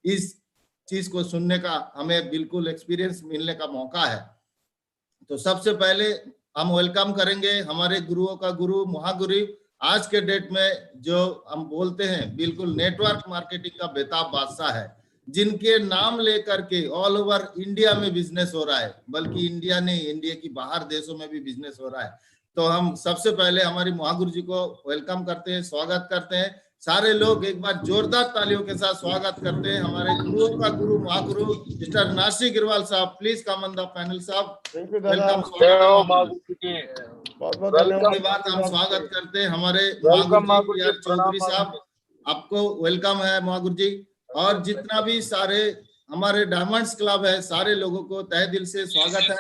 इस चीज को सुनने का हमें बिल्कुल एक्सपीरियंस मिलने का मौका है। तो सबसे पहले हम वेलकम करेंगे हमारे गुरुओं का गुरु, महागुरु, आज के डेट में जो हम बोलते हैं बिल्कुल नेटवर्क मार्केटिंग का बेताब बादशाह है, जिनके नाम लेकर के ऑल ओवर इंडिया में बिजनेस हो रहा है, बल्कि इंडिया नहीं, इंडिया की बाहर देशों में भी बिजनेस हो रहा है। तो हम सबसे पहले हमारे महागुरु जी को वेलकम करते हैं, स्वागत करते हैं। सारे लोग एक बार जोरदार तालियों के साथ स्वागत करते हैं हमारे गुरुओं का गुरु, महागुरु मिस्टर नासिर गिरवाल साहब। Please come on the panel साहब, वेलकम। उसके बाद हम स्वागत करते हैं हमारे महागुरु जी चौधरी साहब, आपको वेलकम है महागुरु जी। और जितना भी सारे हमारे डायमंड्स क्लब है, सारे लोगों को तहे दिल से स्वागत है।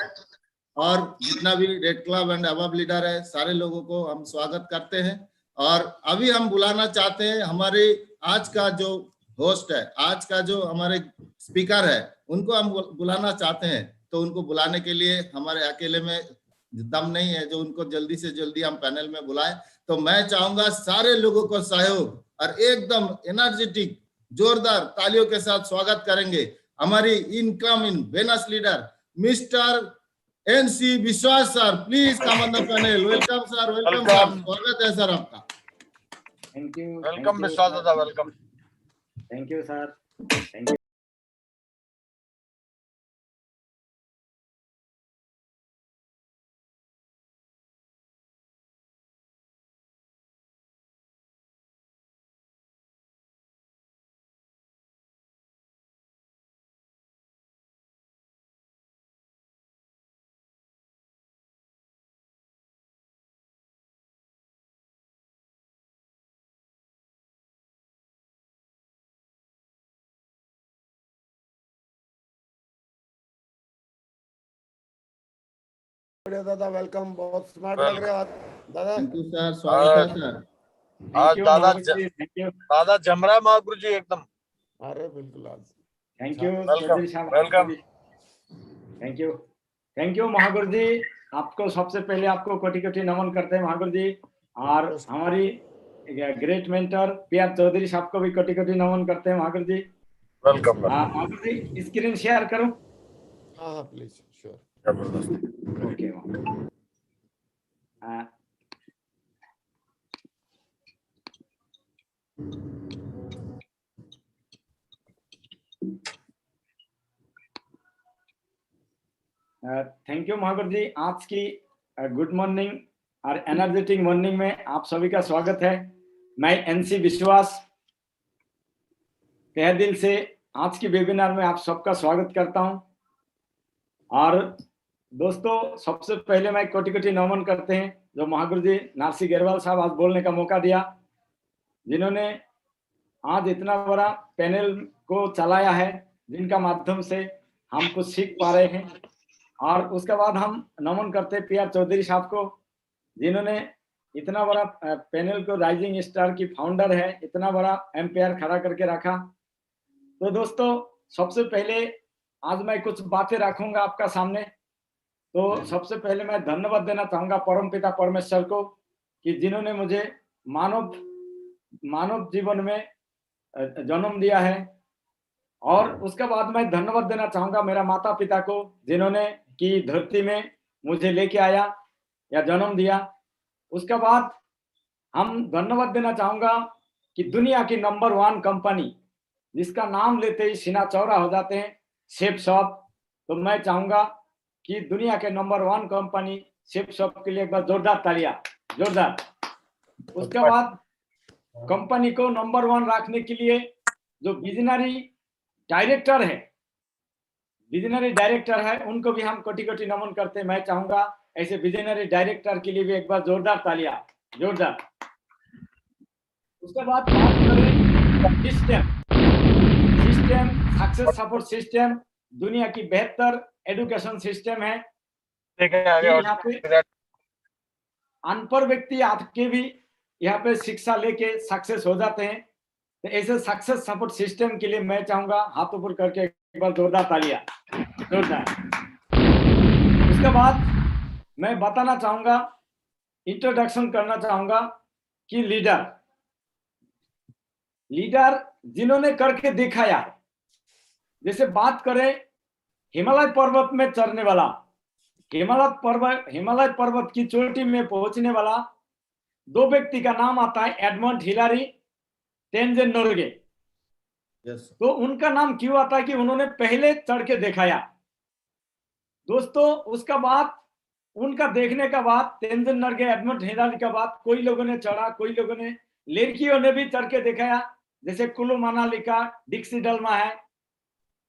और जितना भी red club and above leader है, सारे लोगों को हम स्वागत करते हैं। और अभी हम बुलाना चाहते हैं हमारे आज का जो होस्ट है, आज का जो हमारे स्पीकर है, उनको हम बुलाना चाहते हैं। तो उनको बुलाने के लिए हमारे अकेले में दम नहीं है, जो उनको जल्दी से जल्दी हम पैनल में बुलाएं। तो मैं चाहूंगा सारे लोगों को सहयोग और एकदम एनर्जेटिक जोरदार तालियों के साथ स्वागत करेंगे हमारी incoming Venus leader mister N C Vishwas. Please come on the panel. Welcome sir, welcome sir, स्वागत है सर आपका। Thank you, welcome Vishwas dada, welcome. Thank you sir, thank you. दादा वेलकम, बहुत स्मार्ट लग रहे हो आप दादा। थैंक यू सर, स्वागत है सर। आज दादा जमरा महागुरु जी एकदम। अरे बिल्कुल आज thank you welcome. Thank you Mahaguru ji. आपको सबसे पहले आपको कोटि कोटि नमन करते हैं महागुरु जी। और हमारी ग्रेट मेंटर पीआर चौधरी साहब को भी कोटि कोटि नमन करते हैं Mahaguru ji. Welcome Mahaguru ji, screen share करूं? हाँ please, sure. Okay. Thank you Mahaguru ji. आज की गुड मॉर्निंग और एनर्जेटिक मॉर्निंग में आप सभी का स्वागत है। मैं एनसी विश्वास तहे दिल से आज की वेबिनार में आप सबका स्वागत करता हूं। और दोस्तों, सबसे पहले मैं कोटि कोटि नमन करते हैं जो महागुरु जी नासिर गिरवाल साहब आज बोलने का मौका दिया, जिन्होंने आज इतना बड़ा पैनल को चलाया है, जिनका माध्यम से हम कुछ सीख पा रहे हैं। और उसके बाद हम नमन करते हैं पीआर चौधरी साहब को, जिन्होंने इतना बड़ा पैनल को राइजिंग स्टार की फाउंडर है, इतना बड़ा एम्पायर खड़ा करके रखा। तो दोस्तों, सबसे पहले आज मैं कुछ बातें रखूंगा आपका सामने। तो सबसे पहले मैं धन्यवाद देना चाहूंगा परमपिता परमेश्वर को, कि जिन्होंने मुझे मानव जीवन में जन्म दिया है। और उसके बाद मैं धन्यवाद देना चाहूंगा मेरा माता पिता को, जिन्होंने की धरती में मुझे लेके आया या जन्म दिया। उसके बाद हम धन्यवाद देना चाहूंगा कि दुनिया की नंबर 1 कंपनी, जिसका नाम लेते ही सीना चौड़ा हो जाते हैं, शेफ शॉप। तो मैं चाहूंगा कि दुनिया के नंबर 1 कंपनी शेफ शॉप के लिए एक बार जोरदार तालियां, जोरदार। उसके बाद कंपनी को नंबर 1 रखने के लिए जो विजनरी डायरेक्टर है, उनको भी हम कोटि कोटि नमन करते हैं। मैं चाहूंगा ऐसे विजनरी डायरेक्टर के लिए भी एक बार जोरदार तालियां, जोरदार। उसके बाद बात करें सिस्टम, सक्सेस सपोर्ट सिस्टम दुनिया की बेहतर एजुकेशन सिस्टम है। यहाँ पे अनपढ़ व्यक्ति आके भी यहाँ पे शिक्षा लेके सक्सेस हो जाते हैं। तो ऐसे सक्सेस सपोर्ट सिस्टम के लिए मैं चाहूंगा हाथ ऊपर करके एक बार जोरदार तालियां, जोरदार। उसके बाद मैं बताना चाहूंगा, इंट्रोडक्शन करना चाहूंगा कि लीडर जिन्होंने करके दिखाया, जैसे बात करें हिमालय पर्वत में चढ़ने वाला, हिमालय पर्वत की चोटी में पहुंचने वाला दो व्यक्ति का नाम आता है, एडमंड हिलारी, तेंजिन नोर्गे। तो उनका नाम क्यों आता है कि उन्होंने पहले चढ़ के दिखाया। दोस्तों उसका बाद, उनका देखने का बाद, तेंजिन नोर्गे, एडमंड हिलारी का बाद कोई लोगों ने चढ़ा, कोई लोगों ने, लड़कियों ने भी चढ़ के दिखाया। जैसे कुल्लू मनाली का डिक्सी डल्मा है,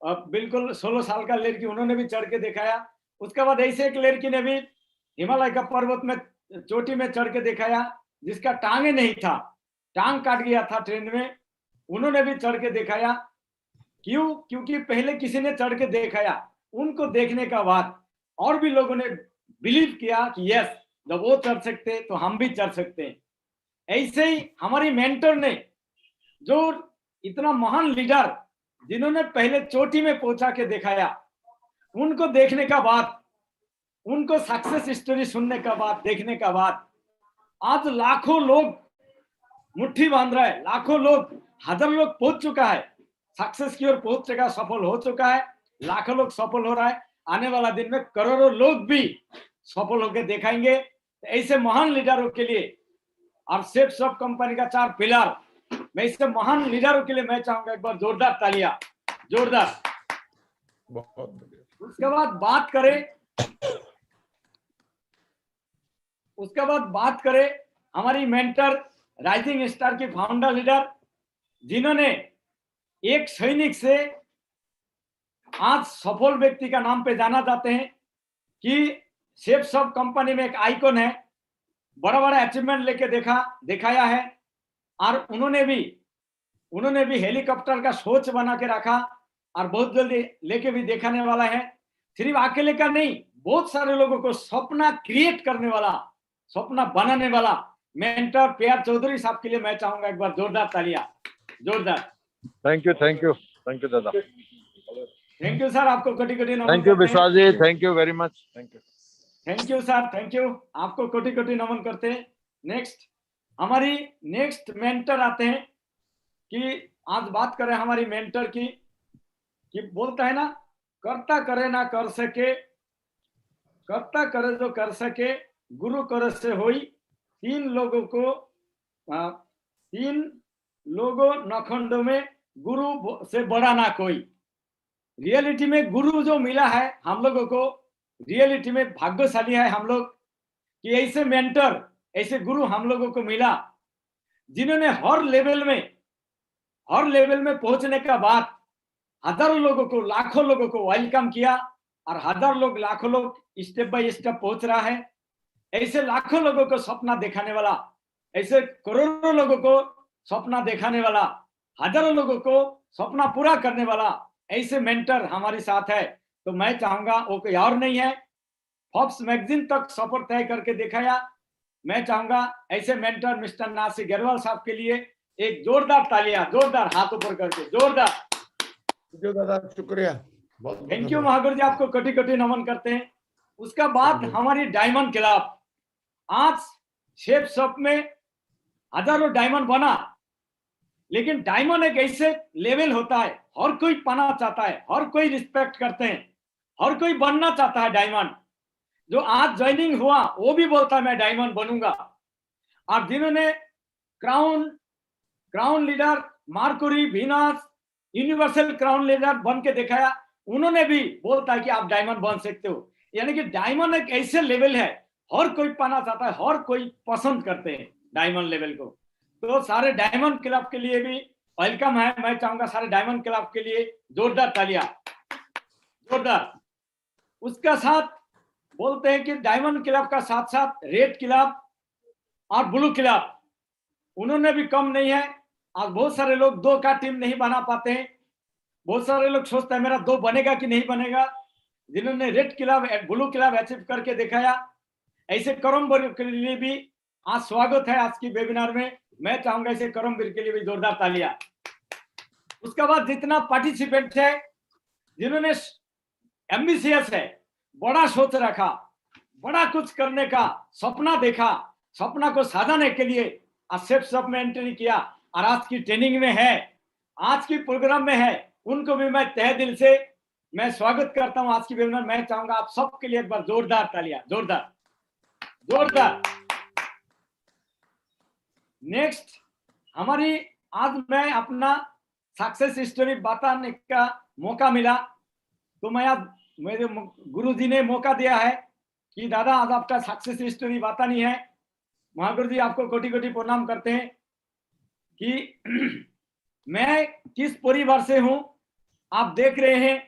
बिल्कुल 16 साल का लड़की, उन्होंने भी चढ़ के दिखाया। उसके बाद ऐसे एक लड़की ने भी हिमालय का पर्वत में चोटी में चढ़ के दिखाया, जिसका टांगे नहीं था, टांग काट गया था ट्रेन में, उन्होंने भी चढ़ के दिखाया। क्यों? क्योंकि पहले किसी ने चढ़ के दिखाया, उनको देखने का बाद और भी लोगों ने बिलीव किया कि यस, जब वो चढ़ सकते तो हम भी चढ़ सकते हैं। ऐसे ही हमारी मेंटर ने, जो इतना महान लीडर जिन्होंने पहले चोटी में पहुंचा के दिखाया, उनको देखने का बाद, उनको सक्सेस स्टोरी सुनने का बाद, देखने का बाद आज लाखों लोग मुट्ठी बांध रहा है, लाखों लोग, हजार लोग पहुंच चुका है, सक्सेस की ओर पहुंच चुका, सफल हो चुका है, लाखों लोग सफल हो रहा है। आने वाला दिन में करोड़ों लोग भी सफल होकर दिखाएंगे। ऐसे महान लीडरों के लिए और सेफ सब कंपनी का 4 पिलर, मैं इससे महान लीडरों के लिए मैं चाहूंगा एक बार जोरदार तालियां, जोरदार। बहुत बढ़िया। उसके बाद बात करें हमारी मेंटर, राइजिंग स्टार की फाउंडर लीडर, जिन्होंने एक सैनिक से आज सफल व्यक्ति का नाम पे जाना जाते हैं कि सेफ सब कंपनी में एक आइकॉन है, बड़ा बड़ा अचीवमेंट लेके दिखाया है। और उन्होंने भी हेलीकॉप्टर का सोच बना के रखा और बहुत जल्दी लेके भी दिखाने वाला है। सिर्फ अकेले का नहीं, बहुत सारे लोगों को सपना क्रिएट करने वाला, सपना बनाने वाला मेंटर PR चौधरी साहब के लिए मैं चाहूंगा एक बार जोरदार तालियां, जोरदार। थैंक यू दादा। थैंक यू सर, आपको कोटि कोटि नमन। Thank you Vishwas ji, thank you very much. Thank you sir, thank you, आपको कोटि कोटि नमन करते हैं। नेक्स्ट हमारी नेक्स्ट मेंटर आते हैं कि आज बात करें हमारी मेंटर की, कि बोलता है ना, करता करे ना कर सके, करता करे जो कर सके, गुरु करे से होई, 3 लोगों नखंडों में गुरु से बड़ा ना कोई। रियलिटी में गुरु जो मिला है हम लोगों को, रियलिटी में भाग्यशाली है हम लोग कि ऐसे मेंटर, ऐसे गुरु हम लोगों को मिला, जिन्होंने हर लेवल में पहुंचने का बाद हजारों लोगों को, लाखों लोगों को वेलकम किया और लाखों लोग स्टेप बाय स्टेप पहुंच रहा है। ऐसे लाखों लोगों को सपना दिखाने वाला, ऐसे करोड़ों लोगों को सपना दिखाने वाला, हजारों लोगों को सपना पूरा करने वाला ऐसे मेंटर हमारे साथ है। तो मैं चाहूंगा, वो कोई और नहीं है, फोर्ब्स मैगजीन तक सफर तय करके दिखाया। मैं चाहूंगा ऐसे मेंटर मिस्टर नासिर गेरवाल साहब के लिए एक जोरदार तालियां, जोरदार हाथ ऊपर करके, जोरदार। जो दादा शुक्रिया, बहुत थैंक यू महागुरु जी, आपको कोटि कोटि नमन करते हैं। उसका बाद हमारी डायमंड क्लब, आज शेप शॉप में हजारों डायमंड बना, लेकिन डायमंड एक ऐसे लेवल होता है, हर कोई पाना चाहता है, हर कोई रिस्पेक्ट करते हैं, हर कोई बनना चाहता है डायमंड। जो आज ज्वाइनिंग हुआ वो भी बोलता है मैं डायमंड बनूंगा। और जिन्होंने crown leader, Mercury, Venus, universal crown leader बन के दिखाया, उन्होंने भी बोलता है कि आप डायमंड बन सकते हो। यानी कि डायमंड एक ऐसे लेवल है, हर कोई पाना चाहता है, हर कोई पसंद करते हैं डायमंड लेवल को। तो सारे डायमंड क्लब के लिए भी वेलकम है। मैं चाहूंगा सारे डायमंड क्लब के लिए जोरदार तालियां, जोरदार। उसका साथ बोलते हैं कि डायमंड क्लब का साथ साथ रेड क्लब और ब्लू क्लब, उन्होंने भी कम नहीं है। आज बहुत सारे लोग 2 का टीम नहीं बना पाते हैं, बहुत सारे लोग सोचते हैं मेरा 2 बनेगा कि नहीं बनेगा। जिन्होंने red club, blue club achieve करके दिखाया, ऐसे करमवीर के लिए भी आज स्वागत है आज की वेबिनार में। मैं चाहूंगा ऐसे करमवीर के लिए भी जोरदार तालियां। उसके बाद जितना पार्टिसिपेंट है, जिन्होंने एम्बिशियस है, बड़ा सोच रखा, बड़ा कुछ करने का सपना देखा, सपना को साधने के लिए सेफ सब में एंट्री किया और आज की ट्रेनिंग में है, आज की प्रोग्राम में है, उनको भी मैं तहे दिल से मैं स्वागत करता हूं आज की वेबिनार। मैं चाहूंगा आप सबके लिए एक बार जोरदार तालियां, जोरदार जोरदार। नेक्स्ट हमारी आज मैं अपना सक्सेस स्टोरी बताने का मौका मिला, तो मैं आज मेरे गुरुजी ने मौका दिया है कि दादा आज आपका सक्सेस स्टोरी बतानी है। महागुरु जी आपको कोटि कोटि प्रणाम करते हैं कि मैं किस परिवार से हूं। आप देख रहे हैं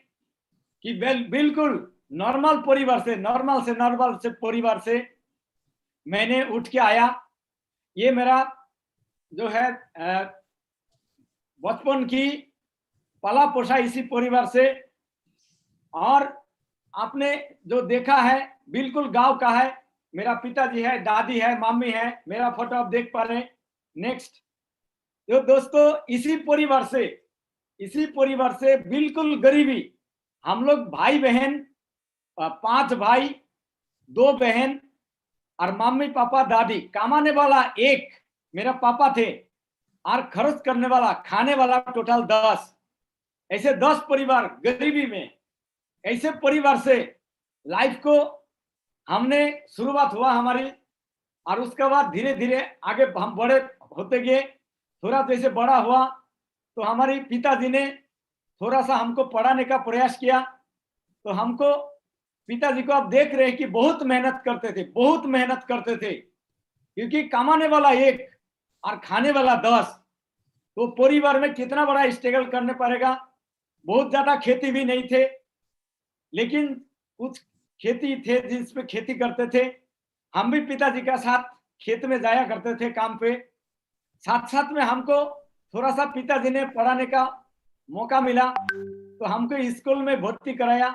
कि बिल्कुल नॉर्मल परिवार से, नॉर्मल से परिवार से मैंने उठ के आया। ये मेरा जो है बचपन की पला पोसा इसी परिवार से, और आपने जो देखा है बिल्कुल गांव का है। मेरा पिताजी है, दादी है, मम्मी है, मेरा फोटो आप देख पा रहे हैं। नेक्स्ट, तो दोस्तों इसी परिवार से बिल्कुल गरीबी, हम लोग भाई बहन 5 भाई 2 बहन और मम्मी पापा दादी। कमाने वाला एक मेरा पापा थे और खर्च करने वाला खाने वाला टोटल 10। ऐसे 10 परिवार गरीबी में, ऐसे परिवार से लाइफ को हमने शुरुआत हुआ हमारी, और उसके बाद धीरे धीरे आगे हम बड़े होते गए। थोड़ा जैसे बड़ा हुआ तो हमारे पिताजी ने थोड़ा सा हमको पढ़ाने का प्रयास किया। तो हमको पिताजी को आप देख रहे हैं कि बहुत मेहनत करते थे, क्योंकि कमाने वाला एक और खाने वाला 10, तो परिवार में कितना बड़ा स्ट्रगल करने पड़ेगा। बहुत ज्यादा खेती भी नहीं थे, लेकिन कुछ खेती थे जिसपे खेती करते थे। हम भी पिताजी का साथ खेत में जाया करते थे काम पे। साथ साथ में हमको थोड़ा सा पिताजी ने पढ़ाने का मौका मिला, तो हमको स्कूल में भर्ती कराया।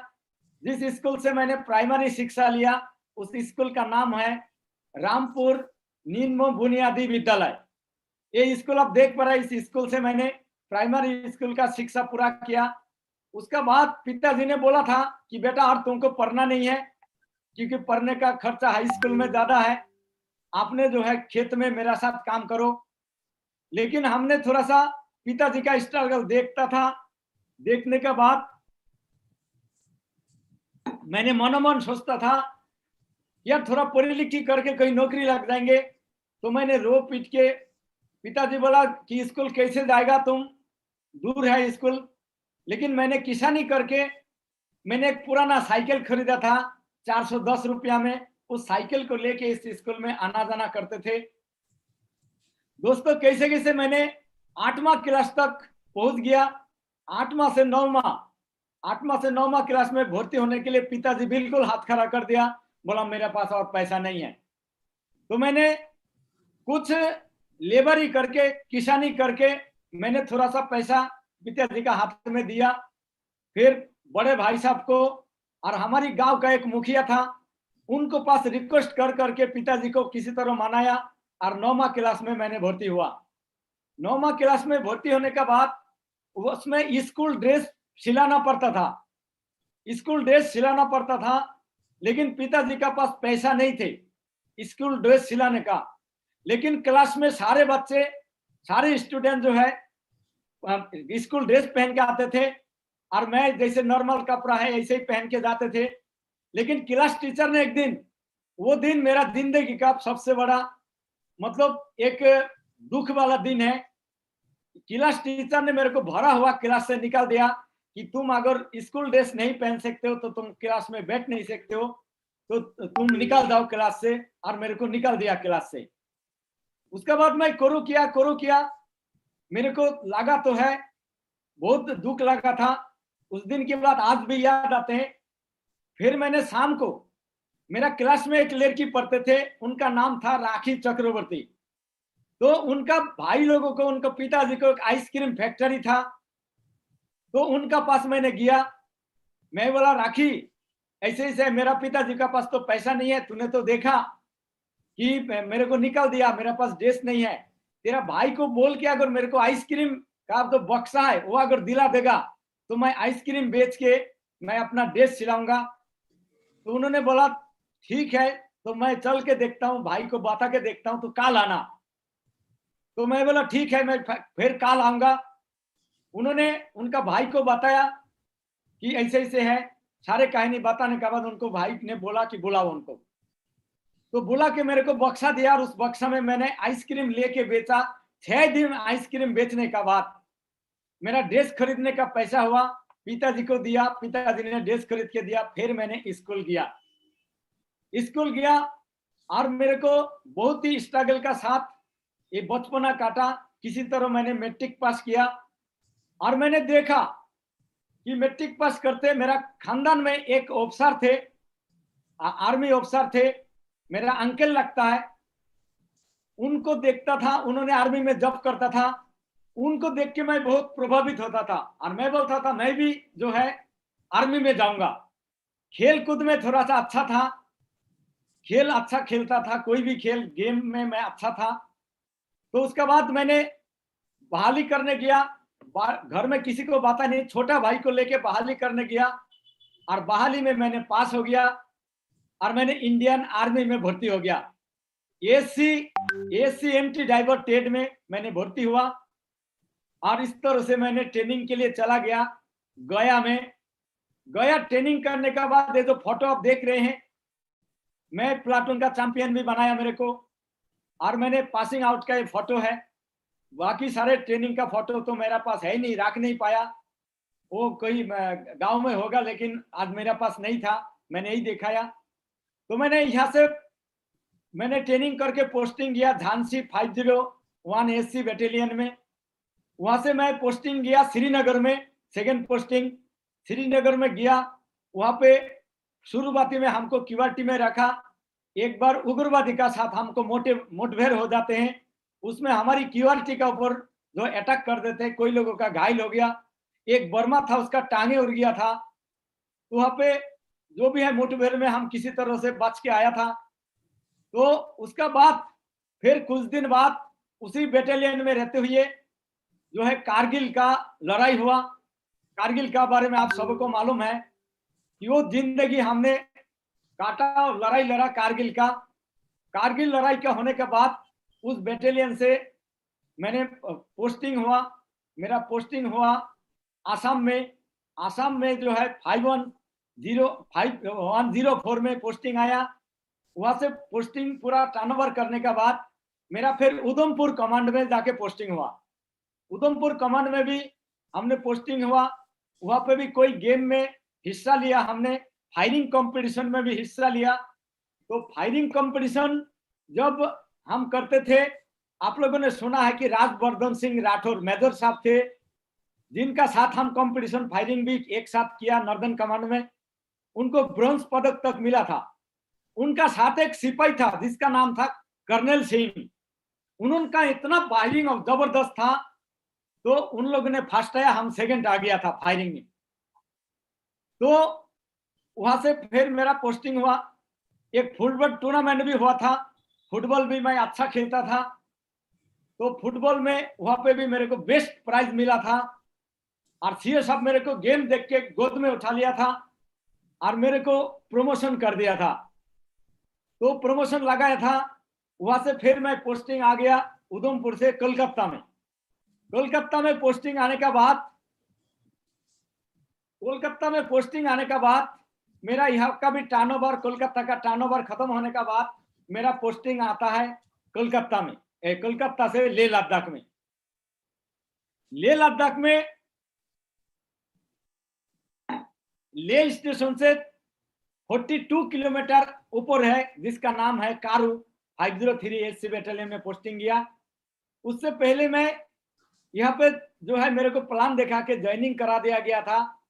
जिस स्कूल से मैंने प्राइमरी शिक्षा लिया उस स्कूल का नाम है रामपुर निम्न बुनियादी विद्यालय। ये स्कूल आप देख पा रहे हैं। इस स्कूल से मैंने प्राइमरी स्कूल का शिक्षा पूरा किया। उसके बाद पिताजी ने बोला था कि बेटा और तुमको पढ़ना नहीं है, क्योंकि पढ़ने का खर्चा हाई स्कूल में ज्यादा है, आपने जो है खेत में मेरा साथ काम करो। लेकिन हमने थोड़ा सा पिताजी का स्ट्रगल देखता था। देखने के बाद मैंने मनोमन सोचता था यार थोड़ा पढ़ी लिखी करके कहीं नौकरी लग जाएंगे। तो मैंने रो पीट के, पिताजी बोला कि स्कूल कैसे जाएगा तुम, दूर है स्कूल। लेकिन मैंने किसानी करके मैंने एक पुराना साइकिल खरीदा था 410 रुपया में। उस साइकिल को लेके इस स्कूल में आना जाना करते थे। दोस्तों कैसे कैसे मैंने 8वां क्लास तक पहुंच गया। 8वां से 9वां क्लास में भर्ती होने के लिए पिताजी बिल्कुल हाथ खड़ा कर दिया, बोला मेरे पास और पैसा नहीं है। तो मैंने कुछ लेबरी करके, किसानी करके मैंने थोड़ा सा पैसा पिताजी का हाथ में दिया। फिर बड़े भाई साहब को और हमारी गांव का एक मुखिया था, उनको पास रिक्वेस्ट कर करके पिताजी को किसी तरह मनाया और 9वां क्लास में मैंने भर्ती हुआ। 9वां क्लास में भर्ती होने के बाद उसमें स्कूल ड्रेस सिलाना पड़ता था। लेकिन पिताजी का पास पैसा नहीं थे स्कूल ड्रेस सिलाने का। लेकिन क्लास में सारे बच्चे, सारे स्टूडेंट जो है स्कूल ड्रेस पहन के आते थे, और मैं जैसे नॉर्मल कपड़ा है ऐसे ही पहन के जाते थे। लेकिन क्लास टीचर ने एक दिन, वो दिन मेरा जिंदगी का सबसे बड़ा मतलब एक दुख वाला दिन है। क्लास टीचर ने मेरे को भरा हुआ क्लास से निकाल दिया कि तुम अगर स्कूल ड्रेस नहीं पहन सकते हो तो तुम क्लास में बैठ नहीं सकते हो, तो तुम निकल जाओ क्लास से। और मेरे को निकाल दिया क्लास से। उसके बाद मैं करो किया, मेरे को लगा तो है, बहुत दुख लगा था। उस दिन की बात आज भी याद आते हैं। फिर मैंने शाम को, मेरा क्लास में एक लड़की पढ़ते थे, उनका नाम था राखी चक्रवर्ती। तो उनका भाई लोगों को, उनके पिताजी को एक आइसक्रीम फैक्ट्री था, तो उनका पास मैंने गया। मैं बोला राखी ऐसे ऐसे मेरा पिताजी का पास तो पैसा नहीं है, तूने तो देखा कि मेरे को निकाल दिया, मेरे पास ड्रेस नहीं है। तेरा भाई को बोल के अगर मेरे को आइसक्रीम का जो बक्सा है वो अगर दिला देगा तो मैं आइसक्रीम बेच के मैं अपना ड्रेस सिलाऊंगा। तो उन्होंने बोला ठीक है, तो मैं चल के देखता हूँ, भाई को बता के देखता हूँ, तो कल आना। तो मैं बोला ठीक है, मैं फिर कल आऊंगा। उन्होंने उनका भाई को बताया कि ऐसे ऐसे है। सारे कहानी बताने के बाद उनको भाई ने बोला कि बुलाओ उनको। तो बुला के मेरे को बक्सा दिया और उस बक्सा में मैंने आइसक्रीम लेके बेचा। 6 दिन आइसक्रीम बेचने का बाद मेरा ड्रेस खरीदने का पैसा हुआ, पिताजी को दिया, पिताजी ने ड्रेस खरीद के दिया। फिर मैंने स्कूल गया और मेरे को बहुत ही स्ट्रगल का साथ ये बचपना काटा। किसी तरह मैंने मैट्रिक पास किया और मैंने देखा कि मैट्रिक पास करते मेरा खानदान में एक ऑफिसर थे, आर्मी ऑफिसर थे, मेरा अंकल लगता है। उनको देखता था, उन्होंने आर्मी में जॉब करता था। उनको देख के मैं बहुत प्रभावित होता था और मैं बोलता था मैं भी जो है आर्मी में जाऊंगा। खेल कूद में थोड़ा सा अच्छा था, खेल अच्छा खेलता था, कोई भी खेल गेम में मैं अच्छा था। तो उसके बाद मैंने बहाली करने गया। घर में किसी को पता नहीं, छोटा भाई को लेके बहाली करने गया और बहाली में मैंने पास हो गया और मैंने इंडियन आर्मी में भर्ती हो गया। एससी एमटी ड्राइवर ट्रेड में मैंने भर्ती हुआ और इस तरह से मैंने ट्रेनिंग के लिए चला गया गया में। गया ट्रेनिंग करने के बाद ये जो फोटो आप देख रहे हैं, मैं प्लाटून का चैंपियन भी बनाया मेरे को और मैंने पासिंग आउट का ये फोटो है। बाकी सारे ट्रेनिंग का फोटो तो मेरा पास है नहीं, रख नहीं पाया। वो कोई गांव में होगा लेकिन आज मेरे पास नहीं था, मैंने ही दिखाया। तो मैंने यहाँ से मैंने ट्रेनिंग करके पोस्टिंग गया झांसी 501 एससी बटालियन में। वहां से मैं पोस्टिंग गया श्रीनगर में, सेकंड पोस्टिंग श्रीनगर में गया। वहां पे शुरुआती में हमको क्यूआरटी में रखा। एक बार उग्रवादी का साथ हमको मुठभेड़ हो जाते हैं, उसमें हमारी क्यूआरटी का ऊपर जो अटैक कर देते हैं, कोई लोगों का घायल हो गया। एक बर्मा था, उसका टांगे उड़ गया था। तो वहां पे जो भी है मुठभेड़ में हम किसी तरह से बच के आया था। तो उसका बाद फिर कुछ दिन बाद उसी बटालियन में रहते हुए जो है कारगिल का लड़ाई हुआ। कारगिल का बारे में आप सबको मालूम है कि वो जिंदगी हमने काटा और लड़ाई लड़ा कारगिल का। कारगिल लड़ाई का होने के बाद उस बटालियन से मैंने पोस्टिंग हुआ। मेरा पोस्टिंग हुआ आसाम में। आसाम में जो है 5104 में पोस्टिंग आया। वहां से पोस्टिंग पूरा टर्नओवर करने के बाद मेरा फिर उधमपुर कमांड में जाके पोस्टिंग हुआ। उधमपुर कमांड में भी हमने पोस्टिंग हुआ। वहां पे भी कोई गेम में हिस्सा लिया हमने, फायरिंग कंपटीशन में भी हिस्सा लिया। तो फायरिंग कंपटीशन जब हम करते थे, आप लोगों ने सुना है कि राजवर्धन सिंह राठौर मेजर साहब थे, जिनका साथ हम कंपटीशन फायरिंग भी एक साथ किया नॉर्दर्न कमांड में। उनको ब्रॉन्ज पदक तक मिला था। उनका साथ एक सिपाही था जिसका नाम था कर्नल सिंह। उनका इतना फायरिंग जबरदस्त था, तो उन लोगों ने फर्स्ट आया, हम सेकंड आ गया था फायरिंग में। तो वहां से फिर मेरा पोस्टिंग हुआ। एक फुटबॉल टूर्नामेंट भी हुआ था, फुटबॉल भी मैं अच्छा खेलता था। तो फुटबॉल में वहां पे भी मेरे को बेस्ट प्राइज मिला था और सीए साहब मेरे को गेम देख के गोद में उठा लिया था और मेरे को प्रमोशन कर दिया था। तो प्रमोशन लगाया था। वहां से फिर मैं पोस्टिंग आ गया उधमपुर से कोलकाता में। कोलकाता में पोस्टिंग आने का बाद मेरा यहाँ का भी टर्नओवर, कोलकाता का टर्नओवर खत्म होने का बाद मेरा पोस्टिंग आता है कोलकाता में। कोलकाता से लेह लद्दाख में। लेह लद्दाख में लेह स्टेशन से 42 किलोमीटर ऊपर है, जिसका नाम है कारू। 503 एससी बटालियन में पोस्टिंग किया। उससे पहले मैं यहाँ पे जो है मेरे को प्लान देखा के ज्वाइनिंग करा दिया गया था।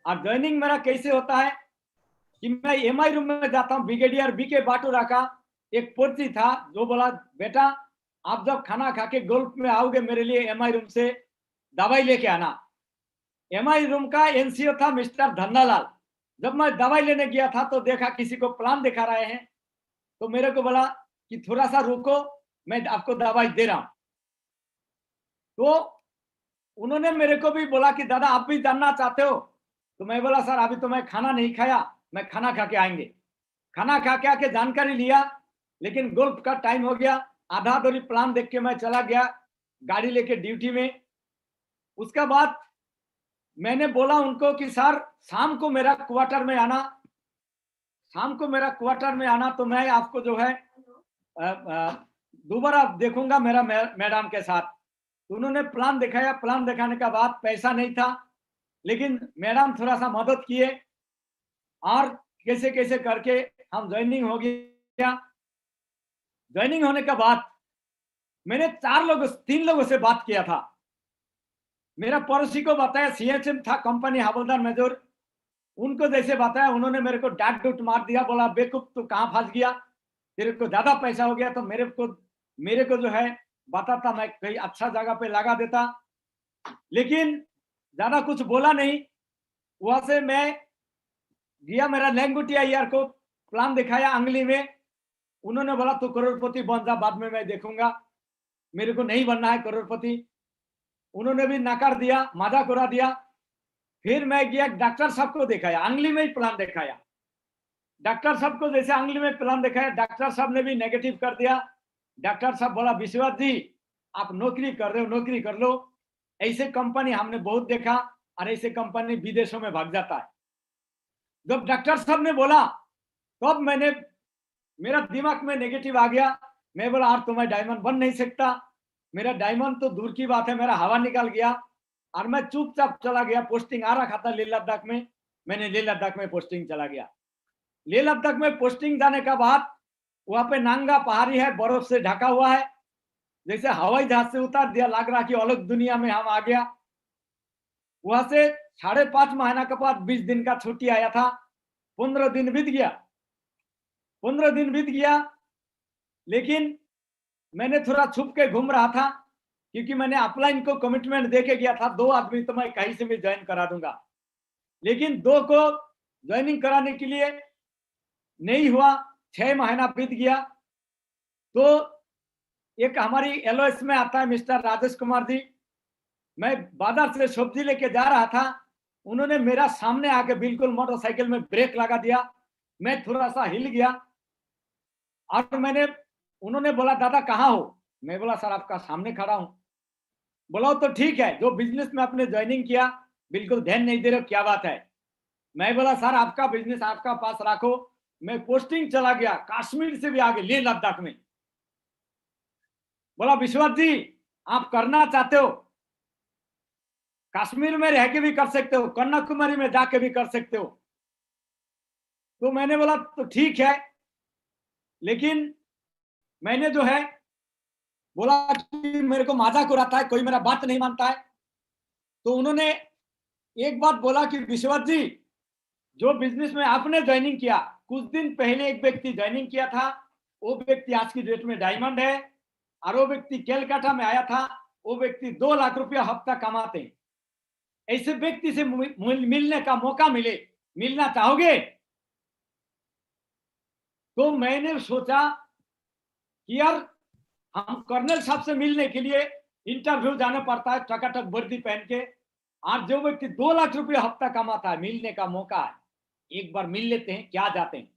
और ज्वाइनिंग मेरा कैसे होता है कि मैं एमआई रूम में जाता हूँ। ब्रिगेडियर बीके बाटूरा का एक पोर्ची था जो बोला, बेटा आप जब खाना खा के गोल्फ में आओगे मेरे लिए एमआई रूम से दवाई लेके आना। एमआई रूम का एनसीओ था मिस्टर धन्नालाल। जब मैं दवाई लेने गया था तो देखा किसी को प्लान दिखा रहे हैं, तो मेरे को बोला कि थोड़ा सा रुको, मैं आपको दवाई दे रहा हूं। तो उन्होंने मेरे को भी बोला कि दादा आप भी जानना चाहते हो? तो मैं बोला सर अभी तो मैं खाना नहीं खाया, मैं खाना खा के आएंगे। खाना खा के आके जानकारी लिया, लेकिन गोल्फ का टाइम हो गया। आधा अधूरी प्लान देख के मैं चला गया गाड़ी लेके ड्यूटी में। उसके बाद मैंने बोला उनको कि सर शाम को मेरा क्वार्टर में आना, शाम को मेरा क्वार्टर में आना तो मैं आपको जो है दोबारा देखूंगा मेरा मैडम के साथ। तो उन्होंने प्लान दिखाया, प्लान दिखाने के बाद पैसा नहीं था, लेकिन मैडम थोड़ा सा मदद किए और कैसे कैसे करके हम ज्वाइनिंग हो गया। ज्वाइनिंग होने के बाद मैंने 3 लोगों से बात किया था। मेरा पड़ोसी को बताया, सीएचएम था कंपनी हवलदार मेजर, उनको जैसे बताया उन्होंने मेरे को डांट डूट मार दिया, बोला बेवकूफ तू कहाँ फंस गया, तेरे को ज्यादा पैसा हो गया तो मेरे को जो है बताता, मैं कहीं अच्छा जगह पे लगा देता। लेकिन ज्यादा कुछ बोला नहीं। वहां से मैं गया, मेरा लैंगुटिया यार को प्लान दिखाया अंगली में। उन्होंने बोला तू करोड़पति बन जा, बाद में मैं देखूंगा, मेरे को नहीं बनना है करोड़पति। उन्होंने भी नकार दिया, मजाक उड़ा दिया। फिर मैं गया डॉक्टर साहब को दिखाया, अंगली में ही प्लान दिखाया। डॉक्टर साहब को जैसे अंगली में प्लान दिखाया, डॉक्टर साहब ने भी नेगेटिव कर दिया। डॉक्टर साहब बोला विश्वास जी आप नौकरी कर रहे हो, नौकरी कर लो, ऐसे कंपनी हमने बहुत देखा और ऐसे कंपनी विदेशों में भाग जाता है। जब डॉक्टर साहब ने बोला तब मेरा दिमाग में नेगेटिव आ गया। मैं बोला और तो मैं डायमंड बन नहीं सकता, मेरा डायमंड तो दूर की बात है, मेरा हवा निकल गया। और मैं चुपचाप चला गया, पोस्टिंग आ रखा था लेह लद्दाख में, मैंने लेह लद्दाख में पोस्टिंग चला गया। लेह लद्दाख में पोस्टिंग जाने का बाद वहां पे नांगा पहाड़ी है, बर्फ से ढका हुआ है, जैसे हवाई जहाज से उतार दिया, लग रहा कि अलग दुनिया में हम आ गया। वहां से 5.5 महीना के बाद 20 दिन का छुट्टी आया था। 15 दिन बीत गया, 15 दिन बीत गया। लेकिन मैंने थोड़ा छुप के घूम रहा था, क्योंकि मैंने अपलाइन को कमिटमेंट दे के गया था 2 आदमी तो मैं कहीं से भी ज्वाइन करा दूंगा। लेकिन 2 को ज्वाइनिंग कराने के लिए नहीं हुआ। 6 महीना बीत गया तो एक हमारी एलओएस में आता है मिस्टर राजेश कुमार जी, मैं बाजार से सब्जी लेके जा रहा था, उन्होंने मेरा सामने आके बिल्कुल मोटरसाइकिल में ब्रेक लगा दिया। मैं थोड़ा सा हिल गया और उन्होंने बोला दादा कहाँ हो? मैं बोला सर आपका सामने खड़ा हूं। बोला तो ठीक है, जो बिजनेस में आपने ज्वाइनिंग किया बिल्कुल ध्यान नहीं दे रहे हो, क्या बात है? मैं बोला सर आपका बिजनेस आपका पास रखो, मैं पोस्टिंग चला गया कश्मीर से भी आगे लेह लद्दाख में। बोला विश्वास जी आप करना चाहते हो, कश्मीर में रह के भी कर सकते हो, कन्याकुमारी में जाके भी कर सकते हो। तो मैंने बोला तो ठीक है, लेकिन मैंने जो है बोला कि मेरे को मजाक उड़ाता है, कोई मेरा बात नहीं मानता है। तो उन्होंने एक बात बोला कि विश्वास जी जो बिजनेस में आपने ज्वाइनिंग किया, कुछ दिन पहले एक व्यक्ति ज्वाइनिंग किया था, वो व्यक्ति आज की डेट में डायमंड है, और वो व्यक्ति केलकाटा में आया था, वो व्यक्ति 2 लाख रुपया हफ्ता कमाते हैं। ऐसे व्यक्ति से मिलने का मौका मिलना चाहोगे? तो मैंने सोचा कि यार हम कर्नल साहब से मिलने के लिए इंटरव्यू जाना पड़ता है टकाटक वर्दी पहन के, और जो व्यक्ति 2 लाख रुपया हफ्ता कमाता है, मिलने का मौका है, एक बार मिल लेते हैं, क्या जाते हैं।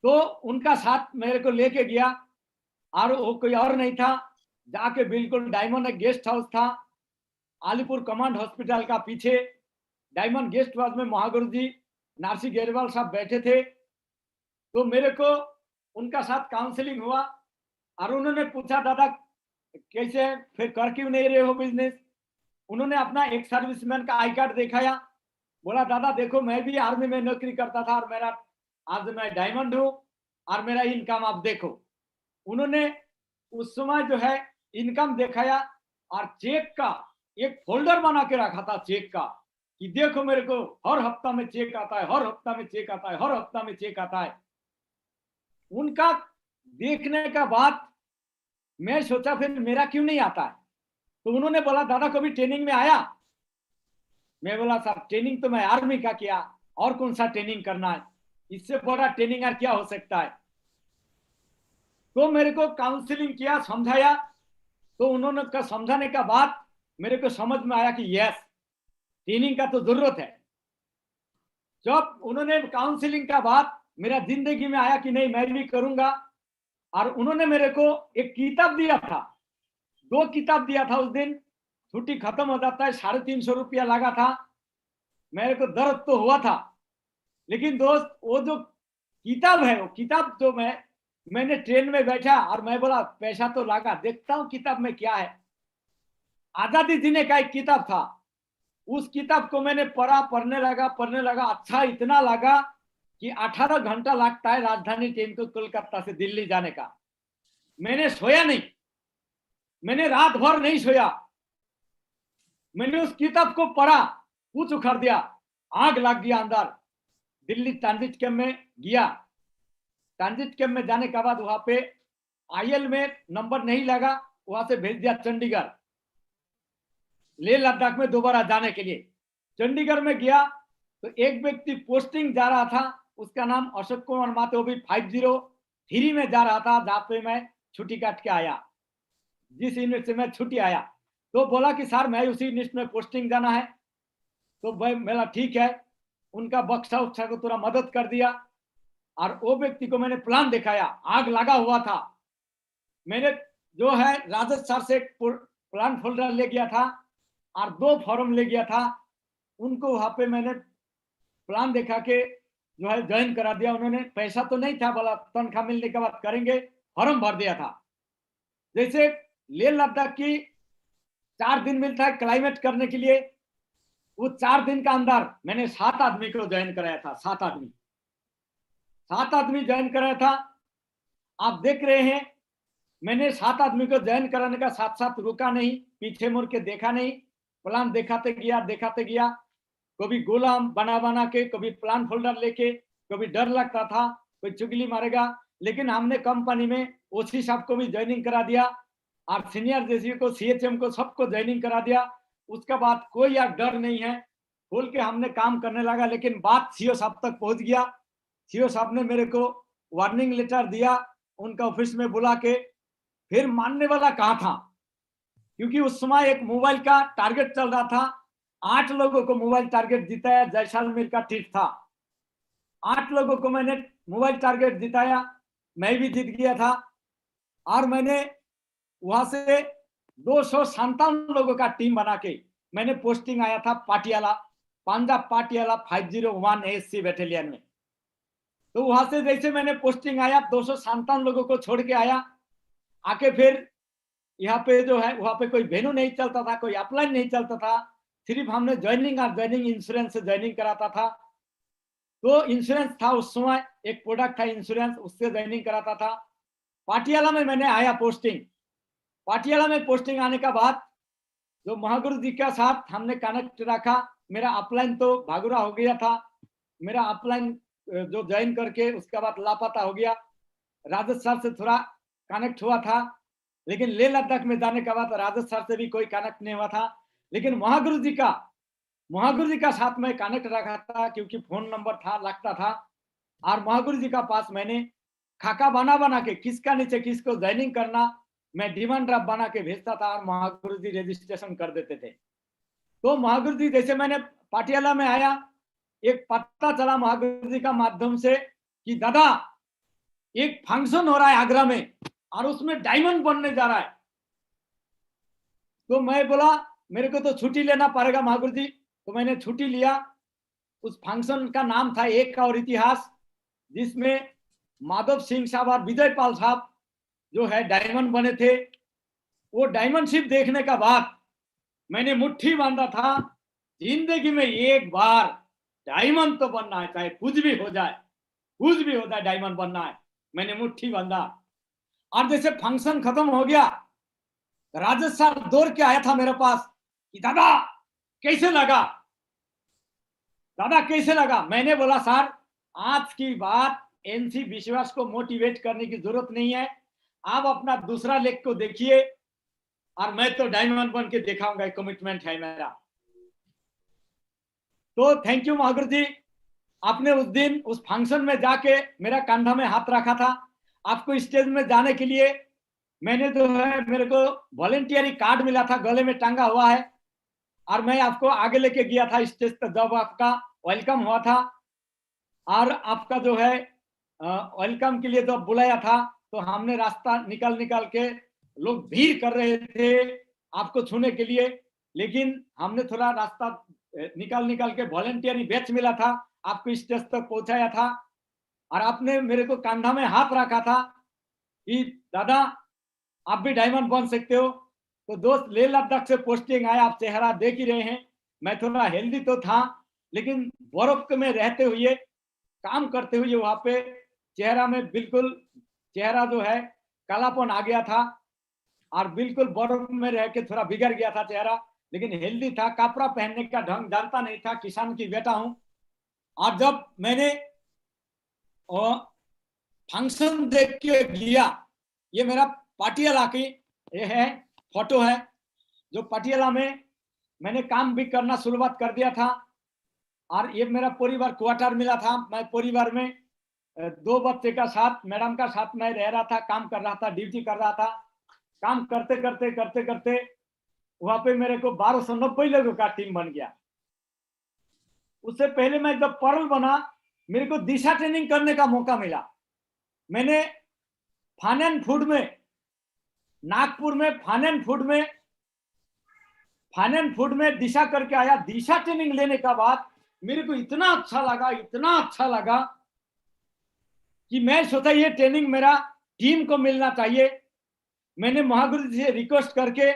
तो उनका साथ मेरे को लेके गया, और वो कोई और नहीं था, जाके बिल्कुल डायमंड एक गेस्ट हाउस था अलीपुर कमांड हॉस्पिटल का पीछे। डायमंड गेस्ट हाउस में महागुरु जी नारसी गेरवाल साहब बैठे थे। तो मेरे को उनका साथ काउंसलिंग हुआ, और उन्होंने पूछा दादा कैसे फिर कर क्यों नहीं रहे हो बिजनेस? उन्होंने अपना एक सर्विसमैन का आई कार्ड दिखाया, बोला दादा देखो मैं भी आर्मी में नौकरी करता था, और मेरा आज मैं डायमंड हूं, और मेरा इनकम आप देखो। उन्होंने उस समय जो है इनकम दिखाया, और चेक का एक फोल्डर बना के रखा था चेक का, कि देखो मेरे को हर हफ्ता में चेक आता है, हर हफ्ता में चेक आता है, हर हफ्ता में चेक आता है। उनका देखने का बाद मैं सोचा फिर मेरा क्यों नहीं आता है। तो उन्होंने बोला दादा कभी ट्रेनिंग में आया? मैं बोला सर ट्रेनिंग तो मैं आर्मी का किया, और कौन सा ट्रेनिंग करना है, इससे बड़ा ट्रेनिंग और क्या हो सकता है। तो मेरे को काउंसलिंग किया, समझाया, तो उन्होंने का समझाने का बाद मेरे को समझ में आया कि यस ट्रेनिंग का तो जरूरत है। जब उन्होंने काउंसलिंग का बाद मेरा जिंदगी में आया कि नहीं मैं भी करूंगा, और उन्होंने मेरे को एक किताब दिया था, 2 किताब दिया था उस दिन। छुट्टी खत्म हो जाता है, 350 रुपया लगा था। मेरे को दर्द तो हुआ था, लेकिन दोस्त वो जो किताब है, वो किताब जो मैंने ट्रेन में बैठा और मैं बोला पैसा तो लगा, देखता हूँ किताब में क्या है। आजादी जीने का एक किताब था। उस किताब को मैंने पढ़ने लगा। अच्छा इतना लगा कि 18 घंटा लगता है राजधानी ट्रेन को कोलकाता से दिल्ली जाने का। मैंने सोया नहीं, मैंने रात भर नहीं सोया। मैंने उस किताब को पढ़ा, पूछ उखड़ दिया, आग लग गया अंदर। दिल्ली ट्रांजिट कैंप में गया। ट्रांजिट कैंप में जाने के बाद वहां पे आईएल में नंबर नहीं लगा, वहां से भेज दिया चंडीगढ़, लेह लद्दाख में दोबारा जाने के लिए। चंडीगढ़ में गया तो एक व्यक्ति पोस्टिंग जा रहा था, उसका नाम अशोक कुमार माते, वो भी 503 में जा रहा था, जहाँ पे मैं छुट्टी काट के आया, जिस यूनिट से मैं छुट्टी आया। तो बोला कि सर मैं उसी यूनिट में पोस्टिंग जाना है। तो भाई मेरा ठीक है, उनका बक्सा उक्सा को थोड़ा मदद कर दिया और वो व्यक्ति को मैंने प्लान दिखाया। आग लगा हुआ था। मैंने जो है राजद सर से प्लान फोल्डर ले गया था और 2 फॉर्म ले गया था। उनको वहां पे मैंने प्लान दिखा के जो है ज्वाइन करा दिया। उन्होंने पैसा तो नहीं था, बोला तनख्वाह मिलने के बाद करेंगे, फॉर्म भर दिया था। जैसे लेह लद्दाख की 4 दिन मिलता है क्लाइमेट करने के लिए, वो 4 दिन का अंदर मैंने 7 आदमी को ज्वाइन कराया था। 7 आदमी ज्वाइन कराया था। आप देख रहे हैं, मैंने 7 आदमी को ज्वाइन कराने का साथ साथ रुका नहीं, पीछे मुड़ के देखा नहीं, प्लान दिखाते गया। कभी गोला बना के, कभी प्लान फोल्डर लेके, कभी डर लगता था कोई चुगली मारेगा, लेकिन हमने कंपनी में ओसी साहब को भी ज्वाइनिंग करा दिया और सीनियर जेसी को, सीएचएम को, सबको ज्वाइनिंग करा दिया। उसके बाद कोई यार डर नहीं है, खोल के हमने काम करने लगा। लेकिन बात सीओ साहब तक पहुंच गया। सीओ साहब ने मेरे को वार्निंग लेटर दिया, उनका ऑफिस में बुला के। फिर मानने वाला कहाँ था, क्योंकि उस समय एक मोबाइल का टारगेट चल रहा था। 8 लोगों को मोबाइल टारगेट जिताया, जैसलमेर का ट्रिप था। 8 लोगों को मैंने मोबाइल टारगेट जिताया, मैं भी जीत गया था। और मैंने वहां से 257 लोगों का टीम बना के मैंने पोस्टिंग आया था पाटियाला, पंजाब पाटियाला 501 ASC बैटालियन में। तो वहां से जैसे मैंने पोस्टिंग आया, 257 लोगों को छोड़ के आया। आके फिर यहाँ पे जो है, वहां पे कोई वेन्यू नहीं चलता था, कोई अपलाइन नहीं चलता था, सिर्फ हमने ज्वाइनिंग इंश्योरेंस से ज्वाइनिंग कराता था। तो इंश्योरेंस था उस समय, एक प्रोडक्ट था इंश्योरेंस, उससे ज्वाइनिंग कराता था। पाटियाला में मैंने आया पोस्टिंग। पाटियाला में पोस्टिंग आने का बाद जो महागुरु जी के साथ हमने कनेक्ट रखा। मेरा अपलाइन तो भागुरा हो गया था, मेरा अपलाइन जो ज्वाइन करके उसके बाद लापता हो गया। राजद सर से थोड़ा कनेक्ट हुआ था, लेकिन लेह लद्दाख में जाने के बाद राजद सर से भी कोई कनेक्ट नहीं हुआ था। लेकिन महागुरु जी का साथ में कनेक्ट रखा था, क्योंकि फोन नंबर था, लगता था। और महागुरु जी का पास मैंने खाका बना के किसका नीचे किसको ज्वाइनिंग करना, मैं डिमांड ड्राफ्ट बना के भेजता था और महागुरु जी रजिस्ट्रेशन कर देते थे। तो महागुरु जी, जैसे मैंने पाटियाला में आया, एक पता चला महागुरु जी का माध्यम से कि दादा एक फंक्शन हो रहा है आगरा में और उसमें डायमंड बनने जा रहा है। तो मैं बोला मेरे को तो छुट्टी लेना पड़ेगा महागुरु जी। तो मैंने छुट्टी लिया। उस फंक्शन का नाम था एक और इतिहास, जिसमें माधव सिंह साहब और विजय पाल साहब जो है डायमंड बने थे। वो डायमंड शिप देखने का बाद मैंने मुट्ठी बांधा था, जिंदगी में एक बार डायमंड तो बनना है, चाहे कुछ भी हो जाए, डायमंड बनना है। मैंने मुट्ठी बांधा। और जैसे फंक्शन खत्म हो गया, राजद सर दौड़ के आया था मेरे पास कि दादा कैसे लगा। मैंने बोला सर आज की बात एनसी विश्वास को मोटिवेट करने की जरूरत नहीं है, आप अपना दूसरा लेग को देखिए और मैं तो डायमंड बन के दिखाऊंगा, कमिटमेंट है मेरा। तो थैंक यू महागुरु जी, आपने उस दिन उस फंक्शन में जाके मेरा कंधा में हाथ रखा था। आपको स्टेज में जाने के लिए मैंने जो है, मेरे को वॉलंटियरी कार्ड मिला था, गले में टांगा हुआ है, और मैं आपको आगे लेके गया था स्टेज पर जब आपका वेलकम हुआ था। और आपका जो है वेलकम के लिए जब बुलाया था, तो हमने रास्ता निकल के, लोग भीड़ कर रहे थे आपको छूने के लिए। लेकिन हमने थोड़ा रास्ता निकाल के वॉलंटियरी बैच मिला था, आपको स्टेज तक पहुंचाया था और आपने मेरे को कंधा में हाथ रखा था कि दादा आप भी डायमंड बन सकते हो। तो दोस्त लेह लद्दाख से पोस्टिंग आया, आप चेहरा देख ही रहे हैं। मैं थोड़ा हेल्दी तो था, लेकिन बर्फ में रहते हुए काम करते हुए वहां पे चेहरा में बिल्कुल चेहरा जो है कालापन आ गया था और बिल्कुल बर्फ में रह के थोड़ा बिगड़ गया था चेहरा, लेकिन हेल्दी था। कपड़ा पहनने का ढंग जानता नहीं था, किसान की बेटा हूं। और जब मैंने फंक्शन देख के गया, ये मेरा पाटियाला की ये है फोटो है, जो पाटियाला में मैंने काम भी करना शुरुआत कर दिया था। और ये मेरा परिवार क्वार्टर मिला था, मैं परिवार में 2 बच्चे का साथ मैडम का साथ मैं रह रहा था, काम कर रहा था, ड्यूटी कर रहा था। काम करते करते वहां पे मेरे को 1290 लोगों का टीम बन गया। उससे पहले मैं जब पर्ल बना, मेरे को दिशा ट्रेनिंग करने का मौका मिला। मैंने फन एंड फूड में नागपुर में फन एंड फूड में दिशा करके आया। दिशा ट्रेनिंग लेने का बाद मेरे को इतना अच्छा लगा कि मैं सोचा ये ट्रेनिंग मेरा टीम को मिलना चाहिए। मैंने महागुरु जी से रिक्वेस्ट करके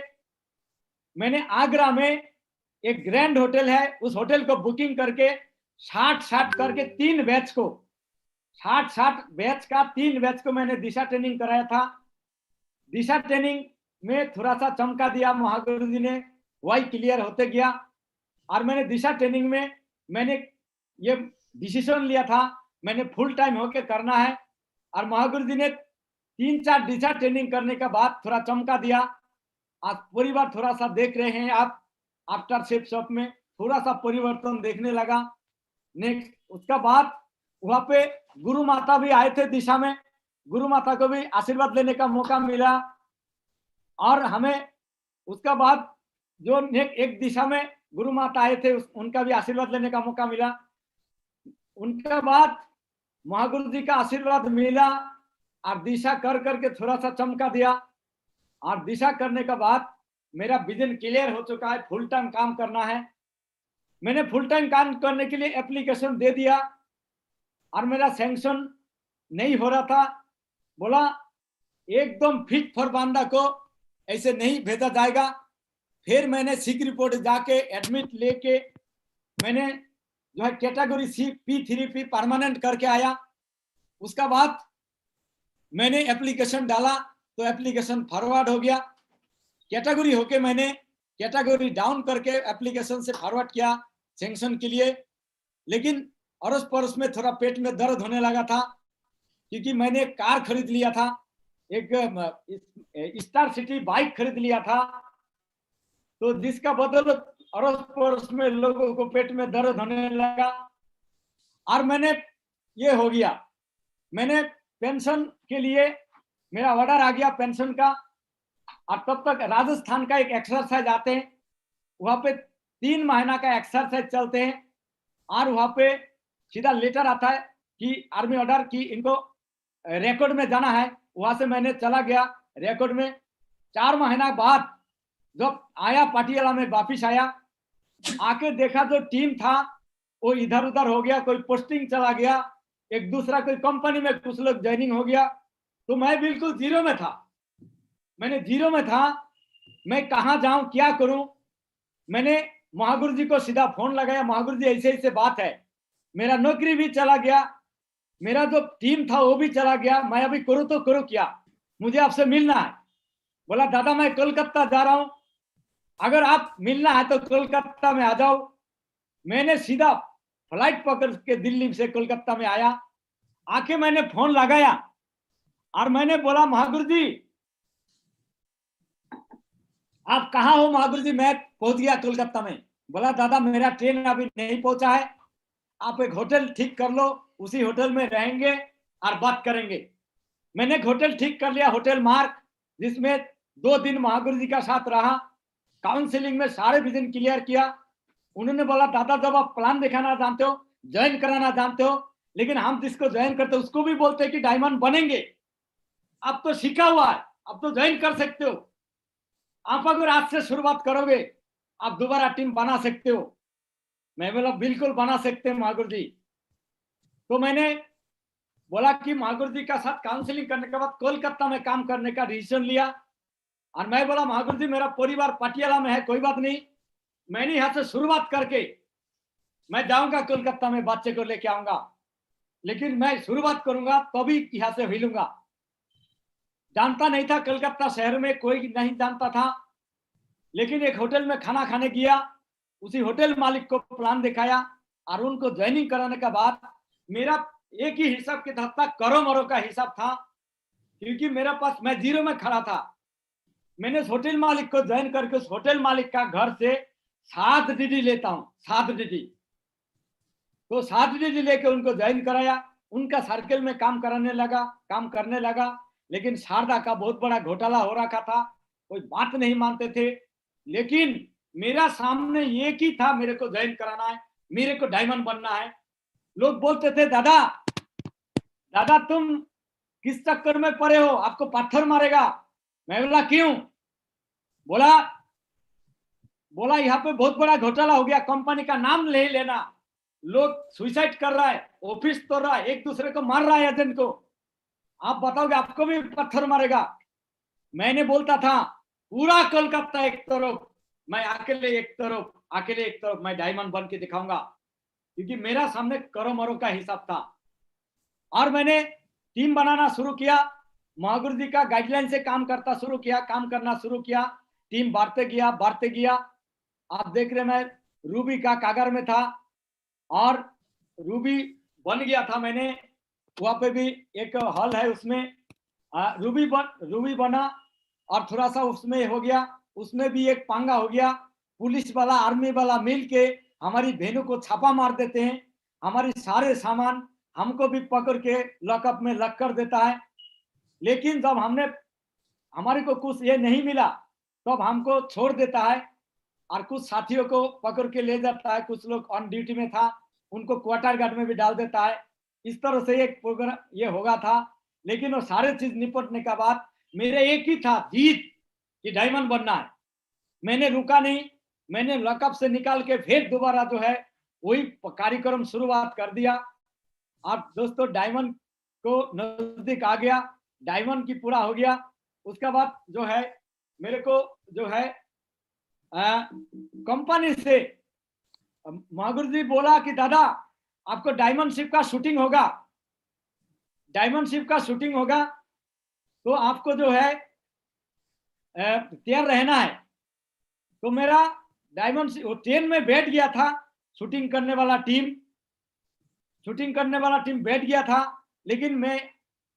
मैंने आगरा में एक ग्रैंड होटल है, उस होटल को बुकिंग करके 60 करके 3 बैच को 60 बैच का 3 बैच को मैंने दिशा ट्रेनिंग कराया था। दिशा ट्रेनिंग में थोड़ा सा चमका दिया महागुरु जी ने, वही क्लियर होते गया। और मैंने दिशा ट्रेनिंग में मैंने ये डिसीजन लिया था मैंने फुल टाइम होके करना है। और महागुरु जी ने 3-4 दिशा ट्रेनिंग करने के बाद थोड़ा चमका दिया। आज परिवार थोड़ा सा देख रहे हैं आप, आफ्टर शेप शॉप में थोड़ा सा परिवर्तन देखने लगा। नेक्स्ट उसका बाद वहां पे गुरु माता भी आए थे दिशा में, गुरु माता को भी आशीर्वाद लेने का मौका मिला। और हमें उसका बाद जो एक दिशा में गुरु माता आए थे उनका भी आशीर्वाद लेने का मौका मिला। उनका बाद महागुरु जी का आशीर्वाद मिला और दिशा कर करके थोड़ा सा चमका दिया। और दिशा करने के बाद मेरा विजन क्लियर हो चुका है, फुल टाइम काम करना है। मैंने फुल टाइम काम करने के लिए एप्लीकेशन दे दिया और मेरा सैंक्शन नहीं हो रहा था। बोला एकदम फिट फॉर बांदा को ऐसे नहीं भेजा जाएगा। फिर मैंने सिक रिपोर्ट जाके एडमिट लेके मैंने जो है कैटेगरी सी P3P परमानेंट करके आया। उसका बाद मैंने एप्लीकेशन डाला तो एप्लीकेशन फॉरवर्ड हो गया। कैटेगरी होके मैंने कैटेगरी डाउन करके एप्लीकेशन से फॉरवर्ड किया सैंक्शन के लिए। लेकिन अड़ोस पड़ोस में थोड़ा पेट में दर्द होने लगा था, क्योंकि मैंने एक कार खरीद लिया था, एक स्टार सिटी बाइक खरीद लिया था। तो जिसका बदौलत अड़ोस पड़ोस में लोगों को पेट में दर्द होने लगा और मैंने ये हो गया। मैंने पेंशन के लिए मेरा ऑर्डर आ गया पेंशन का। और तब तक राजस्थान का एक एक्सरसाइज आते हैं, वहां पे 3 महीना का एक्सरसाइज चलते हैं और वहां पे सीधा लेटर आता है कि आर्मी ऑर्डर कि इनको रिकॉर्ड में जाना है। वहां से मैंने चला गया रिकॉर्ड में। 4 महीना बाद जब आया पाटियाला में वापिस आया, आके देखा जो टीम था वो इधर उधर हो गया, कोई पोस्टिंग चला गया, एक दूसरा कोई कंपनी में कुछ लोग ज्वाइनिंग हो गया। तो मैं बिल्कुल जीरो में था। मैंने जीरो में था, मैं कहाँ जाऊं क्या करूं। मैंने महागुरु जी को सीधा फोन लगाया, महागुरु जी ऐसे ऐसे बात है, मेरा नौकरी भी चला गया, मेरा जो टीम था वो भी चला गया, मैं अभी करूं तो करूं क्या, मुझे आपसे मिलना है। बोला दादा मैं कोलकाता जा रहा हूं, अगर आप मिलना है तो कोलकाता में आ जाओ। मैंने सीधा फ्लाइट पकड़ के दिल्ली से कोलकाता में आया। आके मैंने फोन लगाया और मैंने बोला महागुरु जी आप कहाँ हो। महागुरु जी मैं पहुंच गया कोलकाता में। बोला दादा मेरा ट्रेन अभी नहीं पहुंचा है, आप एक होटल ठीक कर लो, उसी होटल में रहेंगे और बात करेंगे। मैंने एक होटल ठीक कर लिया, होटल मार्क, जिसमें 2 दिन महागुरु जी का साथ रहा। काउंसलिंग में सारे विजन क्लियर किया। उन्होंने बोला दादा जब आप प्लान दिखाना जानते हो, ज्वाइन कराना जानते हो, लेकिन हम जिसको ज्वाइन करते हो उसको भी बोलते हैं कि डायमंड बनेंगे, आप तो सीखा हुआ है, आप तो ज्वाइन कर सकते हो। आप अगर आज से शुरुआत करोगे आप दोबारा टीम बना सकते हो। मैं बोला बिल्कुल बना सकते हैं महागुरु जी। तो मैंने बोला कि महागुरु जी का साथ काउंसलिंग करने के बाद कोलकाता में काम करने का डिसीजन लिया। और मैं बोला महागुरु जी मेरा परिवार पटियाला में है, कोई बात नहीं, मैंने यहाँ से शुरुआत करके मैं जाऊंगा कोलकाता में, बच्चे को लेके आऊंगा, लेकिन मैं शुरुआत करूंगा तभी यहाँ से हिलूंगा। जानता नहीं था, कोलकाता शहर में कोई नहीं जानता था, लेकिन एक होटल में खाना खाने गया, उसी होटल मालिक को प्लान दिखाया और उनको ज्वाइनिंग कराने के बाद मेरा एक ही हिसाब किताब था, करोड़ों का हिसाब था, क्योंकि मेरे पास मैं जीरो में खड़ा था। मैंने उस होटल मालिक को ज्वाइन करके उस होटल मालिक का घर से 7 डीडी लेता हूँ, 7 डीडी। तो 7 डीडी लेके उनको ज्वाइन कराया, उनका सर्कल में काम करने लगा। लेकिन शारदा का बहुत बड़ा घोटाला हो रखा था, कोई बात नहीं मानते थे। लेकिन मेरा सामने एक ही था, मेरे को ज्वाइन कराना है, मेरे को डायमंड बनना है। लोग बोलते थे दादा दादा तुम किस चक्कर में पड़े हो, आपको पत्थर मारेगा। मैं बोला क्यों? बोला यहाँ पे बहुत बड़ा घोटाला हो गया, कंपनी का नाम नहीं लेना, लोग सुसाइड कर रहा है, ऑफिस तोड़ रहा है, एक दूसरे को मार रहा है एजेंट को, आप बताओगे आपको भी पत्थर मारेगा। मैंने बोलता था पूरा कोलकाता एक तरफ, मैं अकेले एक तरफ मैं डायमंड बन के दिखाऊंगा, क्योंकि मेरा सामने करोड़ों का हिसाब था। और मैंने टीम बनाना शुरू किया, महागुरु जी का गाइडलाइन से काम करना शुरू किया। टीम बढ़ते गया। आप देख रहे, मैं रूबी का कागर में था और रूबी बन गया था। मैंने वहां पे भी एक हॉल है, उसमें रूबी बना और थोड़ा सा उसमें हो गया, उसमें भी एक पंगा हो गया। पुलिस वाला आर्मी वाला मिल के हमारी बहनों को छापा मार देते हैं, हमारी सारे सामान हमको भी पकड़ के लॉकअप में लग कर देता है। लेकिन जब हमारे को कुछ ये नहीं मिला तब हमको छोड़ देता है और कुछ साथियों को पकड़ के ले जाता है। कुछ लोग ऑन ड्यूटी में था, उनको क्वार्टर गार्ड में भी डाल देता है। इस तरह से एक प्रोग्राम ये होगा था। लेकिन वो सारे चीज निपटने के बाद मेरे एक ही था जीत कि डायमंड बनना है। मैंने रुका नहीं, मैंने लॉकअप से निकाल के फिर दोबारा जो है वही कार्यक्रम शुरुआत कर दिया। और दोस्तों डायमंड को नजदीक आ गया, डायमंड की पूरा हो गया। उसके बाद जो है मेरे को जो है कंपनी से महागुरु जी बोला कि दादा आपको डायमंड शिप का शूटिंग होगा, तो आपको जो है तैयार रहना है। तो मेरा डायमंड ट्रेन में बैठ गया था, शूटिंग करने वाला टीम बैठ गया था। लेकिन मैं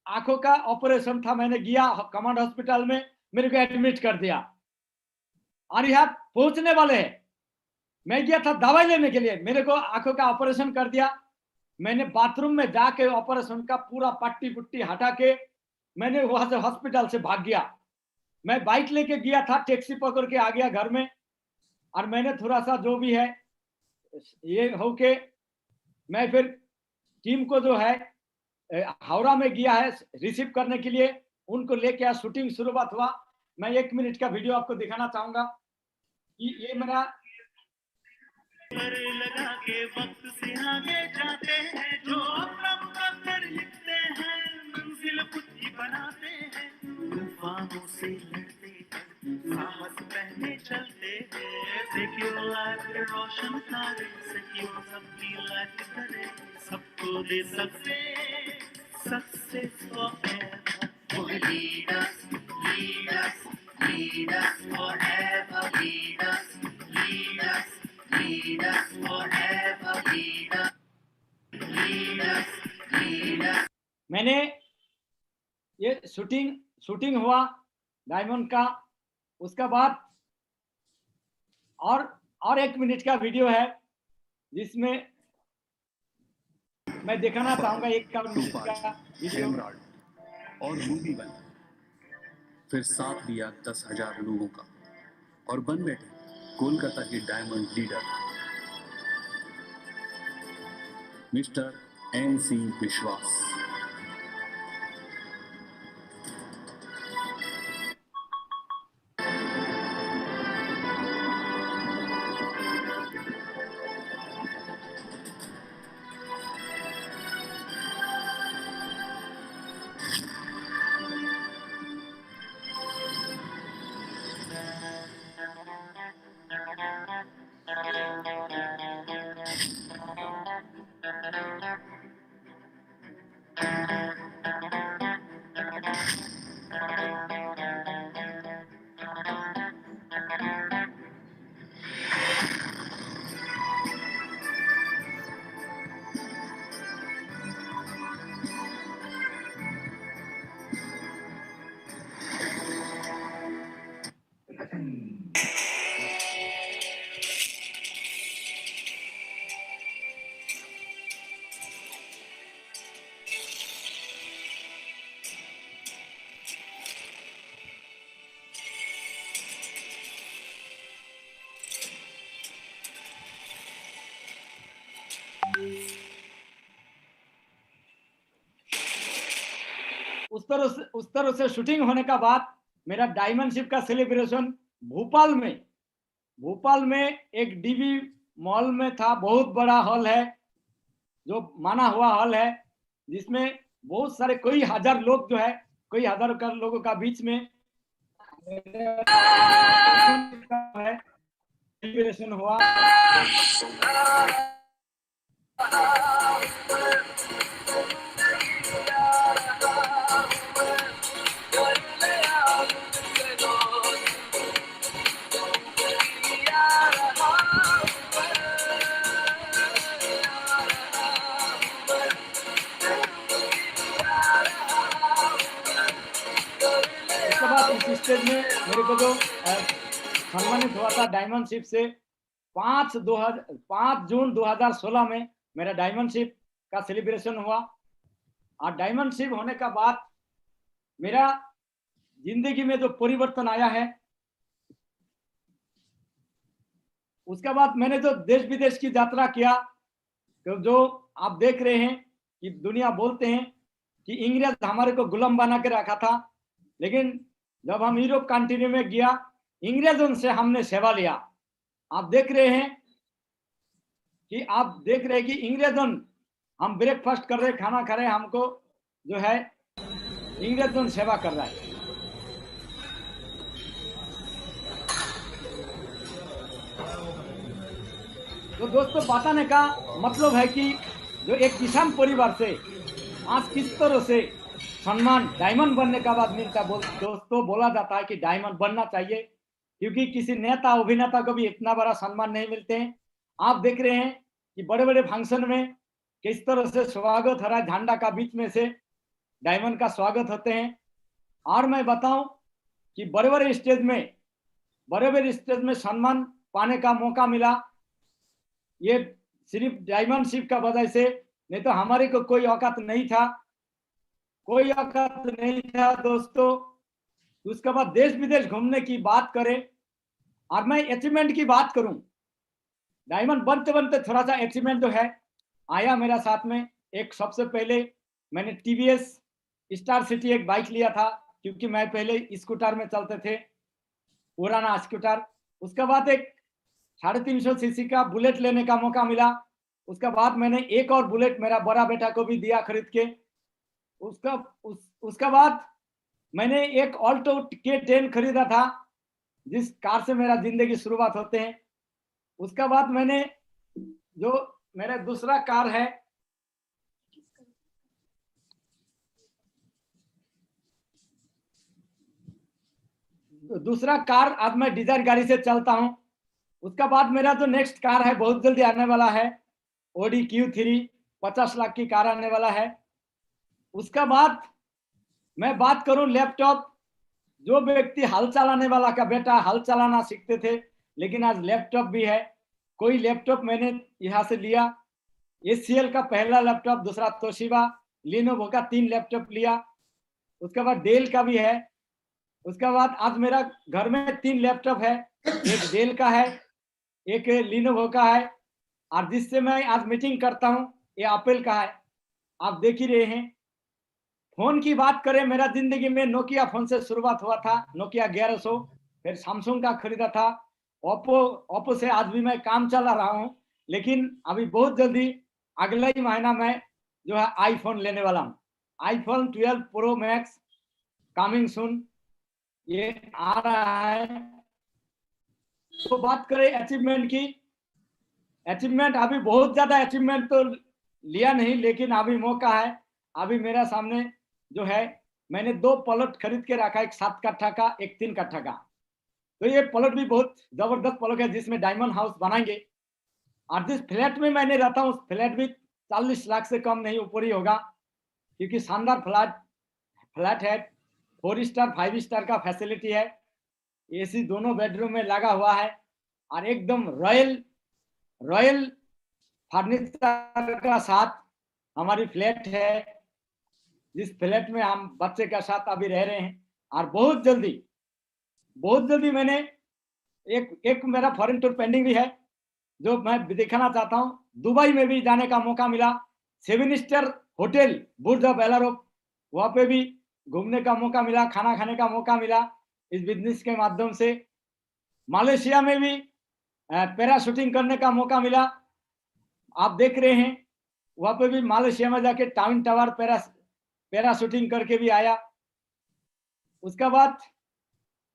आंखों का ऑपरेशन था, मैंने गया कमांड हॉस्पिटल में, मेरे को एडमिट कर दिया और यहाँ पहुंचने वाले हैं। मैं गया था दवाई लेने के लिए, मेरे को आंखों का ऑपरेशन कर दिया। मैंने बाथरूम में जाके ऑपरेशन का पूरा पट्टी पुट्टी हटा के मैंने वहां से हॉस्पिटल से भाग गया। मैं बाइक लेके गया था, टैक्सी पकड़ के आ गया घर में। और मैंने थोड़ा सा जो भी है ये होके मैं फिर टीम को जो है हावड़ा में गया है रिसीव करने के लिए, उनको लेके शूटिंग शुरुआत हुआ। मैं 1 मिनट का वीडियो आपको दिखाना चाहूंगा कि ये मेरा लगा के वक्त से आगे जाते हैं, जो अपना मुकद्दर लिखते हैं, मंजिल खुद ही बनाते हैं, तूफानों से लड़ते हैं, साहस पहने चलते हैं, सिक्योर लाइफ रोशन करे, सिक्योर सबकी लाइफ करे, सबको दे success forever, lead us forever, lead us forever, lead us। मैंने ये शूटिंग हुआ डायमंड का। उसके बाद और 1 मिनट का वीडियो है जिसमें मैं दिखाना चाहूंगा 1 मिनट का वीडियो। और रूबी बन, फिर साथ दिया 10,000 लोगों का और बन बैठे कोलकाता के डायमंड लीडर मिस्टर NC विश्वास। उस तरह से शूटिंग होने का बाद मेरा डायमंड शिप का सेलिब्रेशन भोपाल में एक डीवी मॉल में था। बहुत बड़ा हॉल है, जो माना हुआ हॉल है, जिसमें बहुत सारे कई हजार लोग जो है, कई हजार लोगों का बीच में सेलिब्रेशन हुआ। इस स्टेज में मेरे को जो सम्मानित हुआ था डायमंड शिप से 5 जून 2016 में मेरा डायमंड शिप का सेलिब्रेशन हुआ। और डायमंड शिप होने का बाद मेरा जिंदगी में जो परिवर्तन आया है, उसके बाद मैंने जो देश विदेश की यात्रा किया, तो जो आप देख रहे हैं कि दुनिया बोलते हैं कि इंग्रज हमारे को गुलाम बना के रखा था, लेकिन जब हम यूरोप कंट्री में गया, इंग्रेजों से हमने सेवा लिया। आप देख रहे हैं कि इंग्रेजों, हम ब्रेकफास्ट कर रहे, खाना खा रहे, हमको जो है इंग्रेजों सेवा कर रहा है। तो दोस्तों, बताने का मतलब है कि जो एक किसान परिवार से आज किस तरह से सम्मान डायमंड बनने का बाद मिलता है। दोस्तों, बोला जाता है कि डायमंड बनना चाहिए, क्योंकि किसी नेता अभिनेता को भी इतना बड़ा सम्मान नहीं मिलते हैं। आप देख रहे हैं कि बड़े बड़े फंक्शन में किस तरह से स्वागत हो रहा है, झंडा का बीच में से डायमंड का स्वागत होते हैं। और मैं बताऊं कि बड़े बड़े स्टेज में सम्मान पाने का मौका मिला, ये सिर्फ डायमंड शिप का वजह से, नहीं तो हमारे को कोई औकात नहीं था दोस्तों। उसके बाद देश विदेश घूमने की बात करें और मैं अचीवमेंट की बात करूं, डायमंड बनते बनते थोड़ा सा अचीवमेंट जो है आया मेरा साथ में। एक सबसे पहले मैंने टीवीएस स्टार सिटी एक बाइक लिया था, क्योंकि मैं पहले स्कूटर में चलते थे, पुराना स्कूटर। उसके बाद एक 350 सीसी का बुलेट लेने का मौका मिला। उसके बाद मैंने एक और बुलेट मेरा बड़ा बेटा को भी दिया खरीद के। उसका बाद मैंने एक ऑल्टो K10 खरीदा था, जिस कार से मेरा जिंदगी शुरुआत होते हैं। उसका बाद मैंने जो मेरा दूसरा कार है, आज मैं डिजायर गाड़ी से चलता हूं। उसका बाद मेरा जो नेक्स्ट कार है, बहुत जल्दी आने वाला है, Audi Q3, 50 लाख की कार आने वाला है। उसका बाद मैं बात करूं लैपटॉप, जो व्यक्ति हल चलाने वाला का बेटा हल चलाना सीखते थे, लेकिन आज लैपटॉप भी है। कोई लैपटॉप मैंने यहाँ से लिया, HCL का पहला लैपटॉप, दूसरा तोशिबा, लिनोवो का 3 लैपटॉप लिया। उसके बाद डेल का भी है। उसके बाद आज मेरा घर में 3 लैपटॉप है, एक डेल का है, एक लिनोवो का है, और जिससे मैं आज मीटिंग करता हूं ये एप्पल का है। आप देख ही रहे हैं। फोन की बात करें, मेरा जिंदगी में नोकिया फोन से शुरुआत हुआ था, नोकिया 1100, फिर सैमसंग का खरीदा था, ओप्पो से आज भी मैं काम चला रहा हूं। लेकिन अभी बहुत जल्दी अगला ही महीना में जो है आईफोन लेने वाला हूं, iPhone 12 pro max coming soon, ये आ रहा है। तो बात करें अचीवमेंट की, अचीवमेंट अभी बहुत ज्यादा अचीवमेंट तो लिया नहीं, लेकिन अभी मौका है। अभी मेरा सामने जो है, मैंने 2 प्लॉट खरीद के रखा, एक 7 कट्ठा का, एक 3 कट्ठा का। तो ये प्लॉट भी बहुत जबरदस्त प्लॉट है, जिसमें डायमंड हाउस बनाएंगे। और जिस फ्लैट में मैंने रहता हूँ, उस फ्लैट भी 40 लाख से कम नहीं, ऊपर ही होगा, क्योंकि शानदार फ्लैट है, 4 स्टार 5 स्टार का फैसिलिटी है, AC दोनों बेडरूम में लगा हुआ है, और एकदम रॉयल फर्नीचर का साथ हमारी फ्लैट है, जिस फ्लैट में हम बच्चे का साथ अभी रह रहे हैं। और बहुत जल्दी मैंने एक मेरा फॉरेन टूर पेंडिंग भी है, जो मैं दिखाना चाहता हूँ, दुबई में भी जाने का मौका मिला, 7 स्टार होटल बुर्ज ऑफ एलारोप, वहाँ पे भी घूमने का मौका मिला, खाना खाने का मौका मिला इस बिजनेस के माध्यम से। मालয়েशिया में भी पैराशूटिंग करने का मौका मिला, आप देख रहे हैं। वहाँ पे भी मालয়েशिया में जाके टाउन टावर पैराशूटिंग करके भी आया। उसके बाद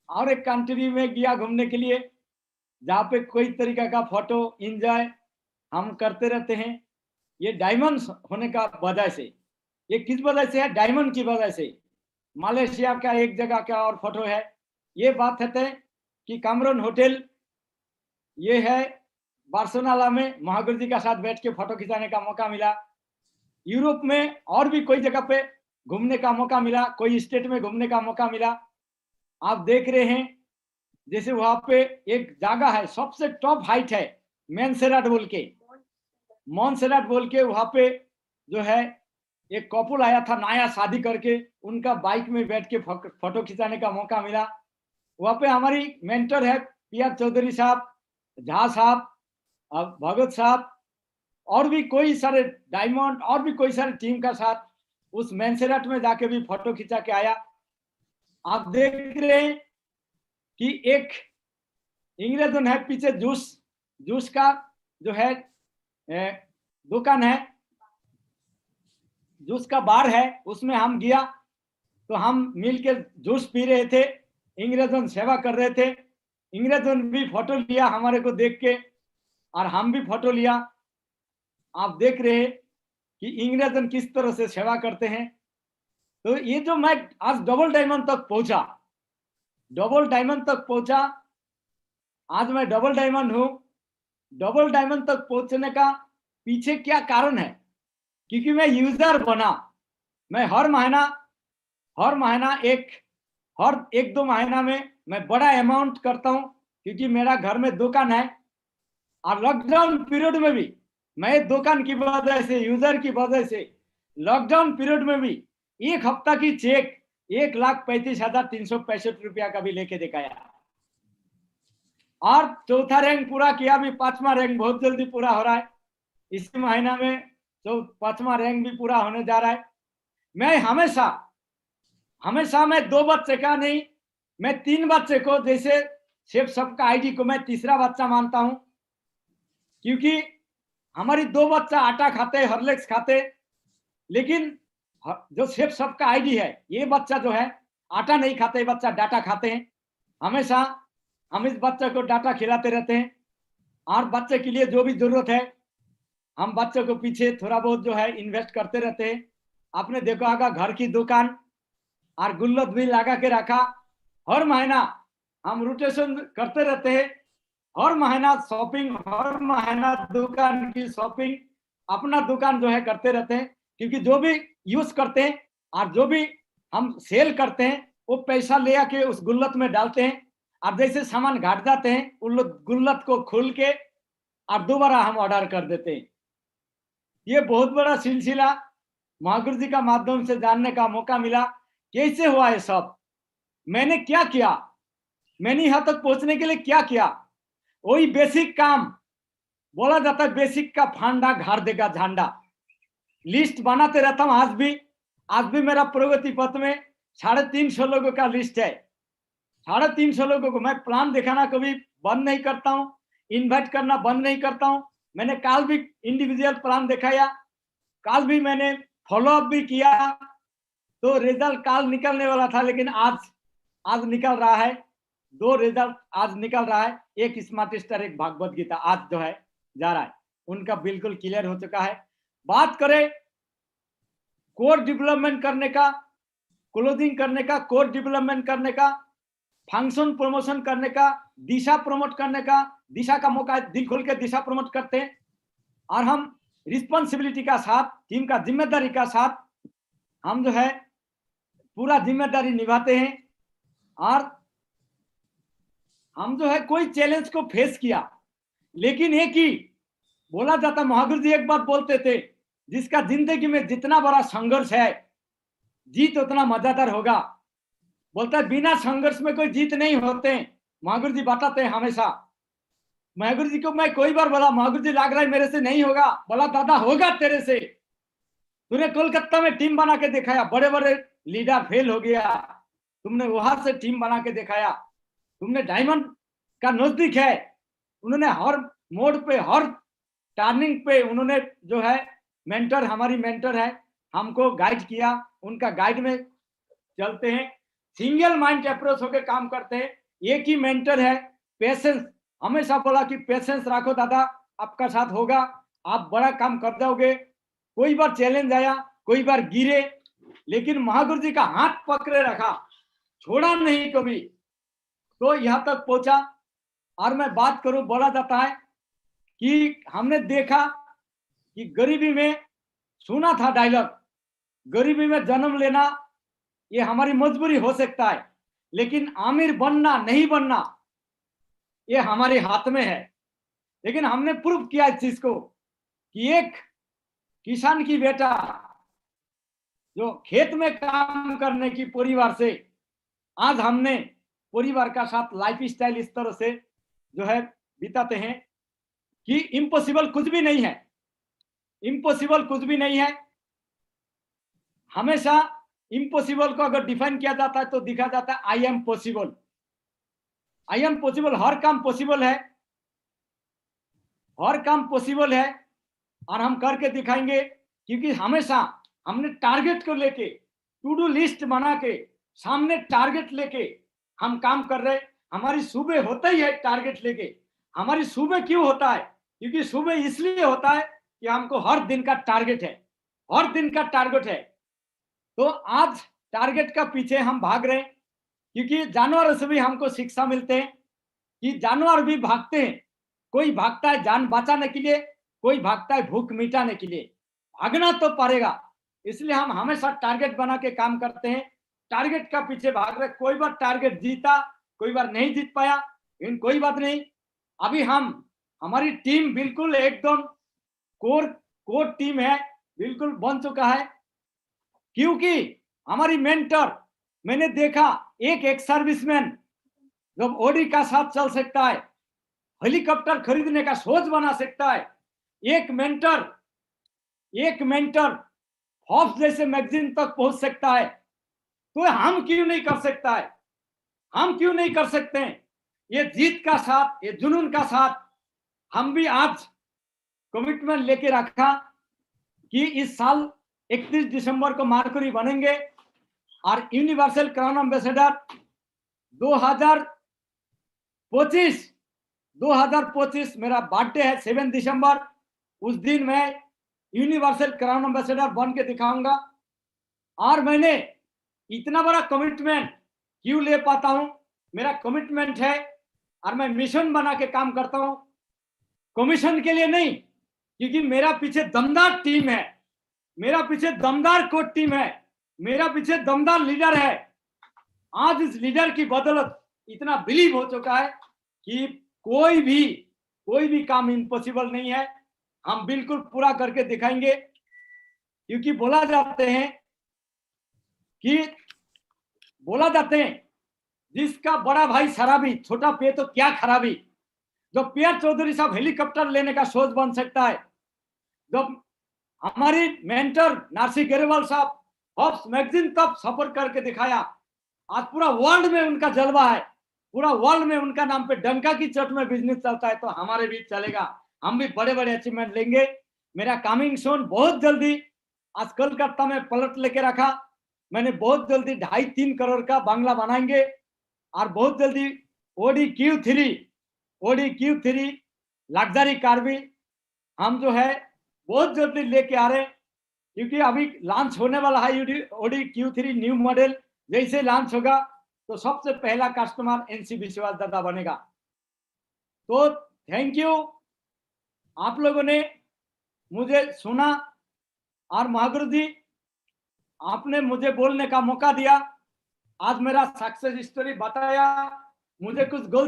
और एक कंट्री में गया घूमने के लिए, जहाँ पे कोई तरीका का फोटो एंजॉय हम करते रहते हैं। ये डायमंड होने का वजह से, ये किस वजह से है? डायमंड की वजह से। मालয়েशिया का एक जगह का और फोटो है, ये बात है कि कैमरन होटल, ये है बार्सिलोना में, महावीर जी का साथ बैठ के फोटो खिंचाने का मौका मिला। यूरोप में और भी कोई जगह पे घूमने का मौका मिला, कोई स्टेट में घूमने का मौका मिला। आप देख रहे हैं, जैसे वहां पे एक जगह है, सबसे टॉप हाइट है, मोंसेराट बोल के, वहां पे जो है एक कपल आया था नया शादी करके, उनका बाइक में बैठ के फोटो खिंचाने का मौका मिला। वहां पे हमारी मेंटर है PR चौधरी साहब, झा साहब, भगत साहब, और भी कोई सारे डायमंड और भी कोई सारे टीम का साथ उस मोंसेराट में जाके भी फोटो खिंचा के आया। आप देख रहे हैं कि एक इंग्रेजन है पीछे, जूस का जो है दुकान है, जूस का बार है, उसमें हम गया तो हम मिलके जूस पी रहे थे, इंग्रेजन सेवा कर रहे थे। इंग्रेजन भी फोटो लिया हमारे को देख के, और हम भी फोटो लिया। आप देख रहे हैं कि इंग्रेजन किस तरह से सेवा करते हैं। तो ये जो मैं आज डबल डायमंड तक पहुंचा, आज मैं डबल डायमंड हूं। डबल डायमंड तक पहुंचने का पीछे क्या कारण है? क्योंकि मैं यूजर बना। मैं हर महीना हर एक दो महीना में मैं बड़ा अमाउंट करता हूं, क्योंकि मेरा घर में दुकान है। और लॉकडाउन पीरियड में भी मैं दुकान की वजह से, यूजर की वजह से, लॉकडाउन पीरियड में भी एक हफ्ता की चेक 1,35,365 रुपया का भी लेके दिखाया। और चौथा रैंक पूरा किया, भी 5वां रैंक बहुत जल्दी पूरा हो रहा है। इसी महीना में 5वां रैंक भी पूरा होने जा रहा है। मैं हमेशा मैं 2 बच्चे का नहीं, मैं 3 बच्चे को, जैसे शेफ सबका आईडी को मैं तीसरा बच्चा मानता हूं, क्योंकि हमारी 2 बच्चा आटा खाते, हॉर्लिक्स खाते, लेकिन जो शेफ सबका आईडी है, ये बच्चा जो है आटा नहीं खाते, बच्चा डाटा खाते हैं। हमेशा हम इस बच्चे को डाटा खिलाते रहते हैं, और बच्चे के लिए जो भी जरूरत है हम बच्चे को पीछे थोड़ा बहुत जो है इन्वेस्ट करते रहते हैं। आपने देखा होगा घर की दुकान और गुल्लत भी लगा के रखा। हर महीना हम रोटेशन करते रहते हैं, हर महीना शॉपिंग, हर महीना दुकान की शॉपिंग, अपना दुकान जो है करते रहते हैं। क्योंकि जो भी यूज करते हैं और जो भी हम सेल करते हैं, वो पैसा ले आके उस गुल्लत में डालते हैं, और जैसे सामान घट जाते हैं उन गुल्लत को खोल के और दोबारा हम ऑर्डर कर देते हैं। ये बहुत बड़ा सिलसिला महावीर जी का माध्यम से जानने का मौका मिला। कैसे हुआ ये सब, मैंने क्या किया, मैंने यहाँ तक पहुंचने के लिए क्या किया? वही बेसिक काम, बोला जाता है बेसिक का फांडा घर देगा झंडा। लिस्ट बनाते रहता हूँ आज भी मेरा प्रगति पथ में 350 लोगों का लिस्ट है। 350 लोगों को मैं प्लान दिखाना कभी बंद नहीं करता हूँ, इनवाइट करना बंद नहीं करता हूँ। मैंने कल भी इंडिविजुअल प्लान दिखाया, कल भी मैंने फॉलो अप भी किया। तो रिजल्ट कल निकलने वाला था, लेकिन आज निकल रहा है। 2 रिजल्ट आज निकल रहा है, एक स्मार्ट स्टार, एक भागवत गीता आज जो है जा रहा है, उनका बिल्कुल क्लियर हो चुका है। बात करें कोर डेवलपमेंट करने का, क्लोजिंग करने का, कोर डेवलपमेंट करने का, फंक्शन प्रमोशन करने का, दिशा प्रमोट करने का, दिशा का मौका दिल खोल के दिशा प्रमोट करते हैं। और हम रिस्पॉन्सिबिलिटी का साथ, टीम का जिम्मेदारी का साथ हम जो है पूरा जिम्मेदारी निभाते हैं। और हम जो है कोई चैलेंज को फेस किया, लेकिन एक ही बोला जाता, महावीर जी एक बात बोलते थे, जिसका जिंदगी में जितना बड़ा संघर्ष है जीत उतना मजेदार होगा। बोलता है बिना संघर्ष में कोई जीत नहीं होते। महावीर जी बताते हैं हमेशा महागुरु जी को मैं कोई बार बोला, महागुरु जी लग रहा है मेरे से नहीं होगा। बोला दादा होगा तेरे से। तूने कोलकाता में टीम बना के दिखाया, बड़े बड़े लीडर फेल हो गया, तुमने वहां से टीम बना के दिखाया। तुमने डायमंड का नजदीक है, उन्होंने हर मोड़ पे, हर टर्निंग पे उन्होंने जो है मेंटर, हमारी मेंटर है, हमको गाइड किया। उनका गाइड में चलते हैं, सिंगल माइंड अप्रोच होकर काम करते हैं। एक ही मेंटर है, पेशेंस। हमेशा बोला कि पेशेंस रखो दादा, आपका साथ होगा, आप बड़ा काम कर जाओगे। कोई बार चैलेंज आया, कोई बार गिरे, लेकिन महागुरु जी का हाथ पकड़े रखा, छोड़ा नहीं कभी, तो यहाँ तक पहुंचा। और मैं बात करूं, बोला जाता है कि हमने देखा कि गरीबी में, सुना था डायलॉग, गरीबी में जन्म लेना ये हमारी मजबूरी हो सकता है, लेकिन आमिर बनना नहीं बनना ये हमारे हाथ में है। लेकिन हमने प्रूव किया इस चीज को कि एक किसान की बेटा जो खेत में काम करने की परिवार से, आज हमने परिवार का साथ लाइफ स्टाइल इस तरह से जो है बिताते हैं कि इम्पॉसिबल कुछ भी नहीं है, इम्पॉसिबल कुछ भी नहीं है। हमेशा इम्पॉसिबल को अगर डिफाइन किया जाता है तो दिखा जाता है I am possible. I am possible, हर काम पॉसिबल है, हर काम पॉसिबल है और हम करके दिखाएंगे। क्योंकि हमेशा हमने टारगेट को लेके, टू डू लिस्ट बना के, सामने टारगेट लेके हम काम कर रहे। हमारी सुबह होता ही है टारगेट लेके। हमारी सुबह क्यों होता है? क्योंकि सुबह इसलिए होता है कि हमको हर दिन का टारगेट है, हर दिन का टारगेट है। तो आज टारगेट का पीछे हम भाग रहे हैं, क्योंकि जानवरों से भी हमको शिक्षा मिलते हैं कि जानवर भी भागते हैं। कोई भागता है जान बचाने के लिए, कोई भागता है भूख मिटाने के लिए। भागना तो पड़ेगा, इसलिए हम हमेशा टारगेट बना के काम करते हैं, टारगेट का पीछे भाग रहे। कोई बार टारगेट जीता, कोई बार नहीं जीत पाया, लेकिन कोई बात नहीं। अभी हमारी टीम बिल्कुल एकदम कोर टीम है, बिल्कुल बन चुका है। क्योंकि हमारी मेंटर, मैंने देखा एक एक्स सर्विसमैन जब ओडी का साथ चल सकता है, हेलीकॉप्टर खरीदने का सोच बना सकता है, एक मेंटर हॉब्स जैसे मैगजीन तक पहुंच सकता है, तो हम क्यों नहीं कर सकता है? हम क्यों नहीं कर सकते हैं? ये जीत का साथ, ये जुनून का साथ हम भी आज कमिटमेंट लेके रखा कि इस साल 31 दिसंबर को मार्करी बनेंगे और यूनिवर्सल क्राउन एम्बेसडर 2025 मेरा बर्थडे है 7 दिसंबर। उस दिन मैं यूनिवर्सल क्राउन एम्बेसडर बन के दिखाऊंगा। और मैंने इतना बड़ा कमिटमेंट क्यों ले पाता हूं? मेरा कमिटमेंट है और मैं मिशन बना के काम करता हूं, कमीशन के लिए नहीं। क्योंकि मेरा पीछे दमदार टीम है, मेरा पीछे दमदार कोच टीम है, मेरा पीछे दमदार लीडर है। आज इस लीडर की बदौलत इतना बिलीव हो चुका है कि कोई भी काम इम्पॉसिबल नहीं है। हम बिल्कुल पूरा करके दिखाएंगे। क्योंकि बोला जाते हैं जिसका बड़ा भाई शराबी, छोटा पे तो क्या खराबी। जब पीआर चौधरी साहब हेलीकॉप्टर लेने का सोच बन सकता है, जब हमारी मेंटर नार्सी गेरवाल साहब हॉब्स मैगजीन तक सफर करके दिखाया, आज पूरा वर्ल्ड में उनका जलवा है, पूरा वर्ल्ड में उनका नाम पे डंका की चोट में बिजनेस चलता है, तो हमारे भी चलेगा। हम भी बड़े बड़े अचीवमेंट लेंगे। मेरा कमिंग सून बहुत जल्दी, आज कोलकाता में पलट लेके रखा मैंने, बहुत जल्दी 2.5-3 करोड़ का बांग्ला बनाएंगे। और बहुत जल्दी ओडी Q3 लग्जरी कार भी हम जो है बहुत जल्दी लेके आ रहे हैं। क्योंकि अभी लॉन्च होने वाला है ओडी Q3 न्यू मॉडल। जैसे लॉन्च होगा तो सबसे पहला कस्टमर एनसी विश्वास दादा बनेगा। तो थैंक यू, आप लोगों ने मुझे सुना और महागुरु जी आपने मुझे बोलने का मौका दिया। आज मेरा सक्सेस स्टोरी बताया, मुझे कुछ गलती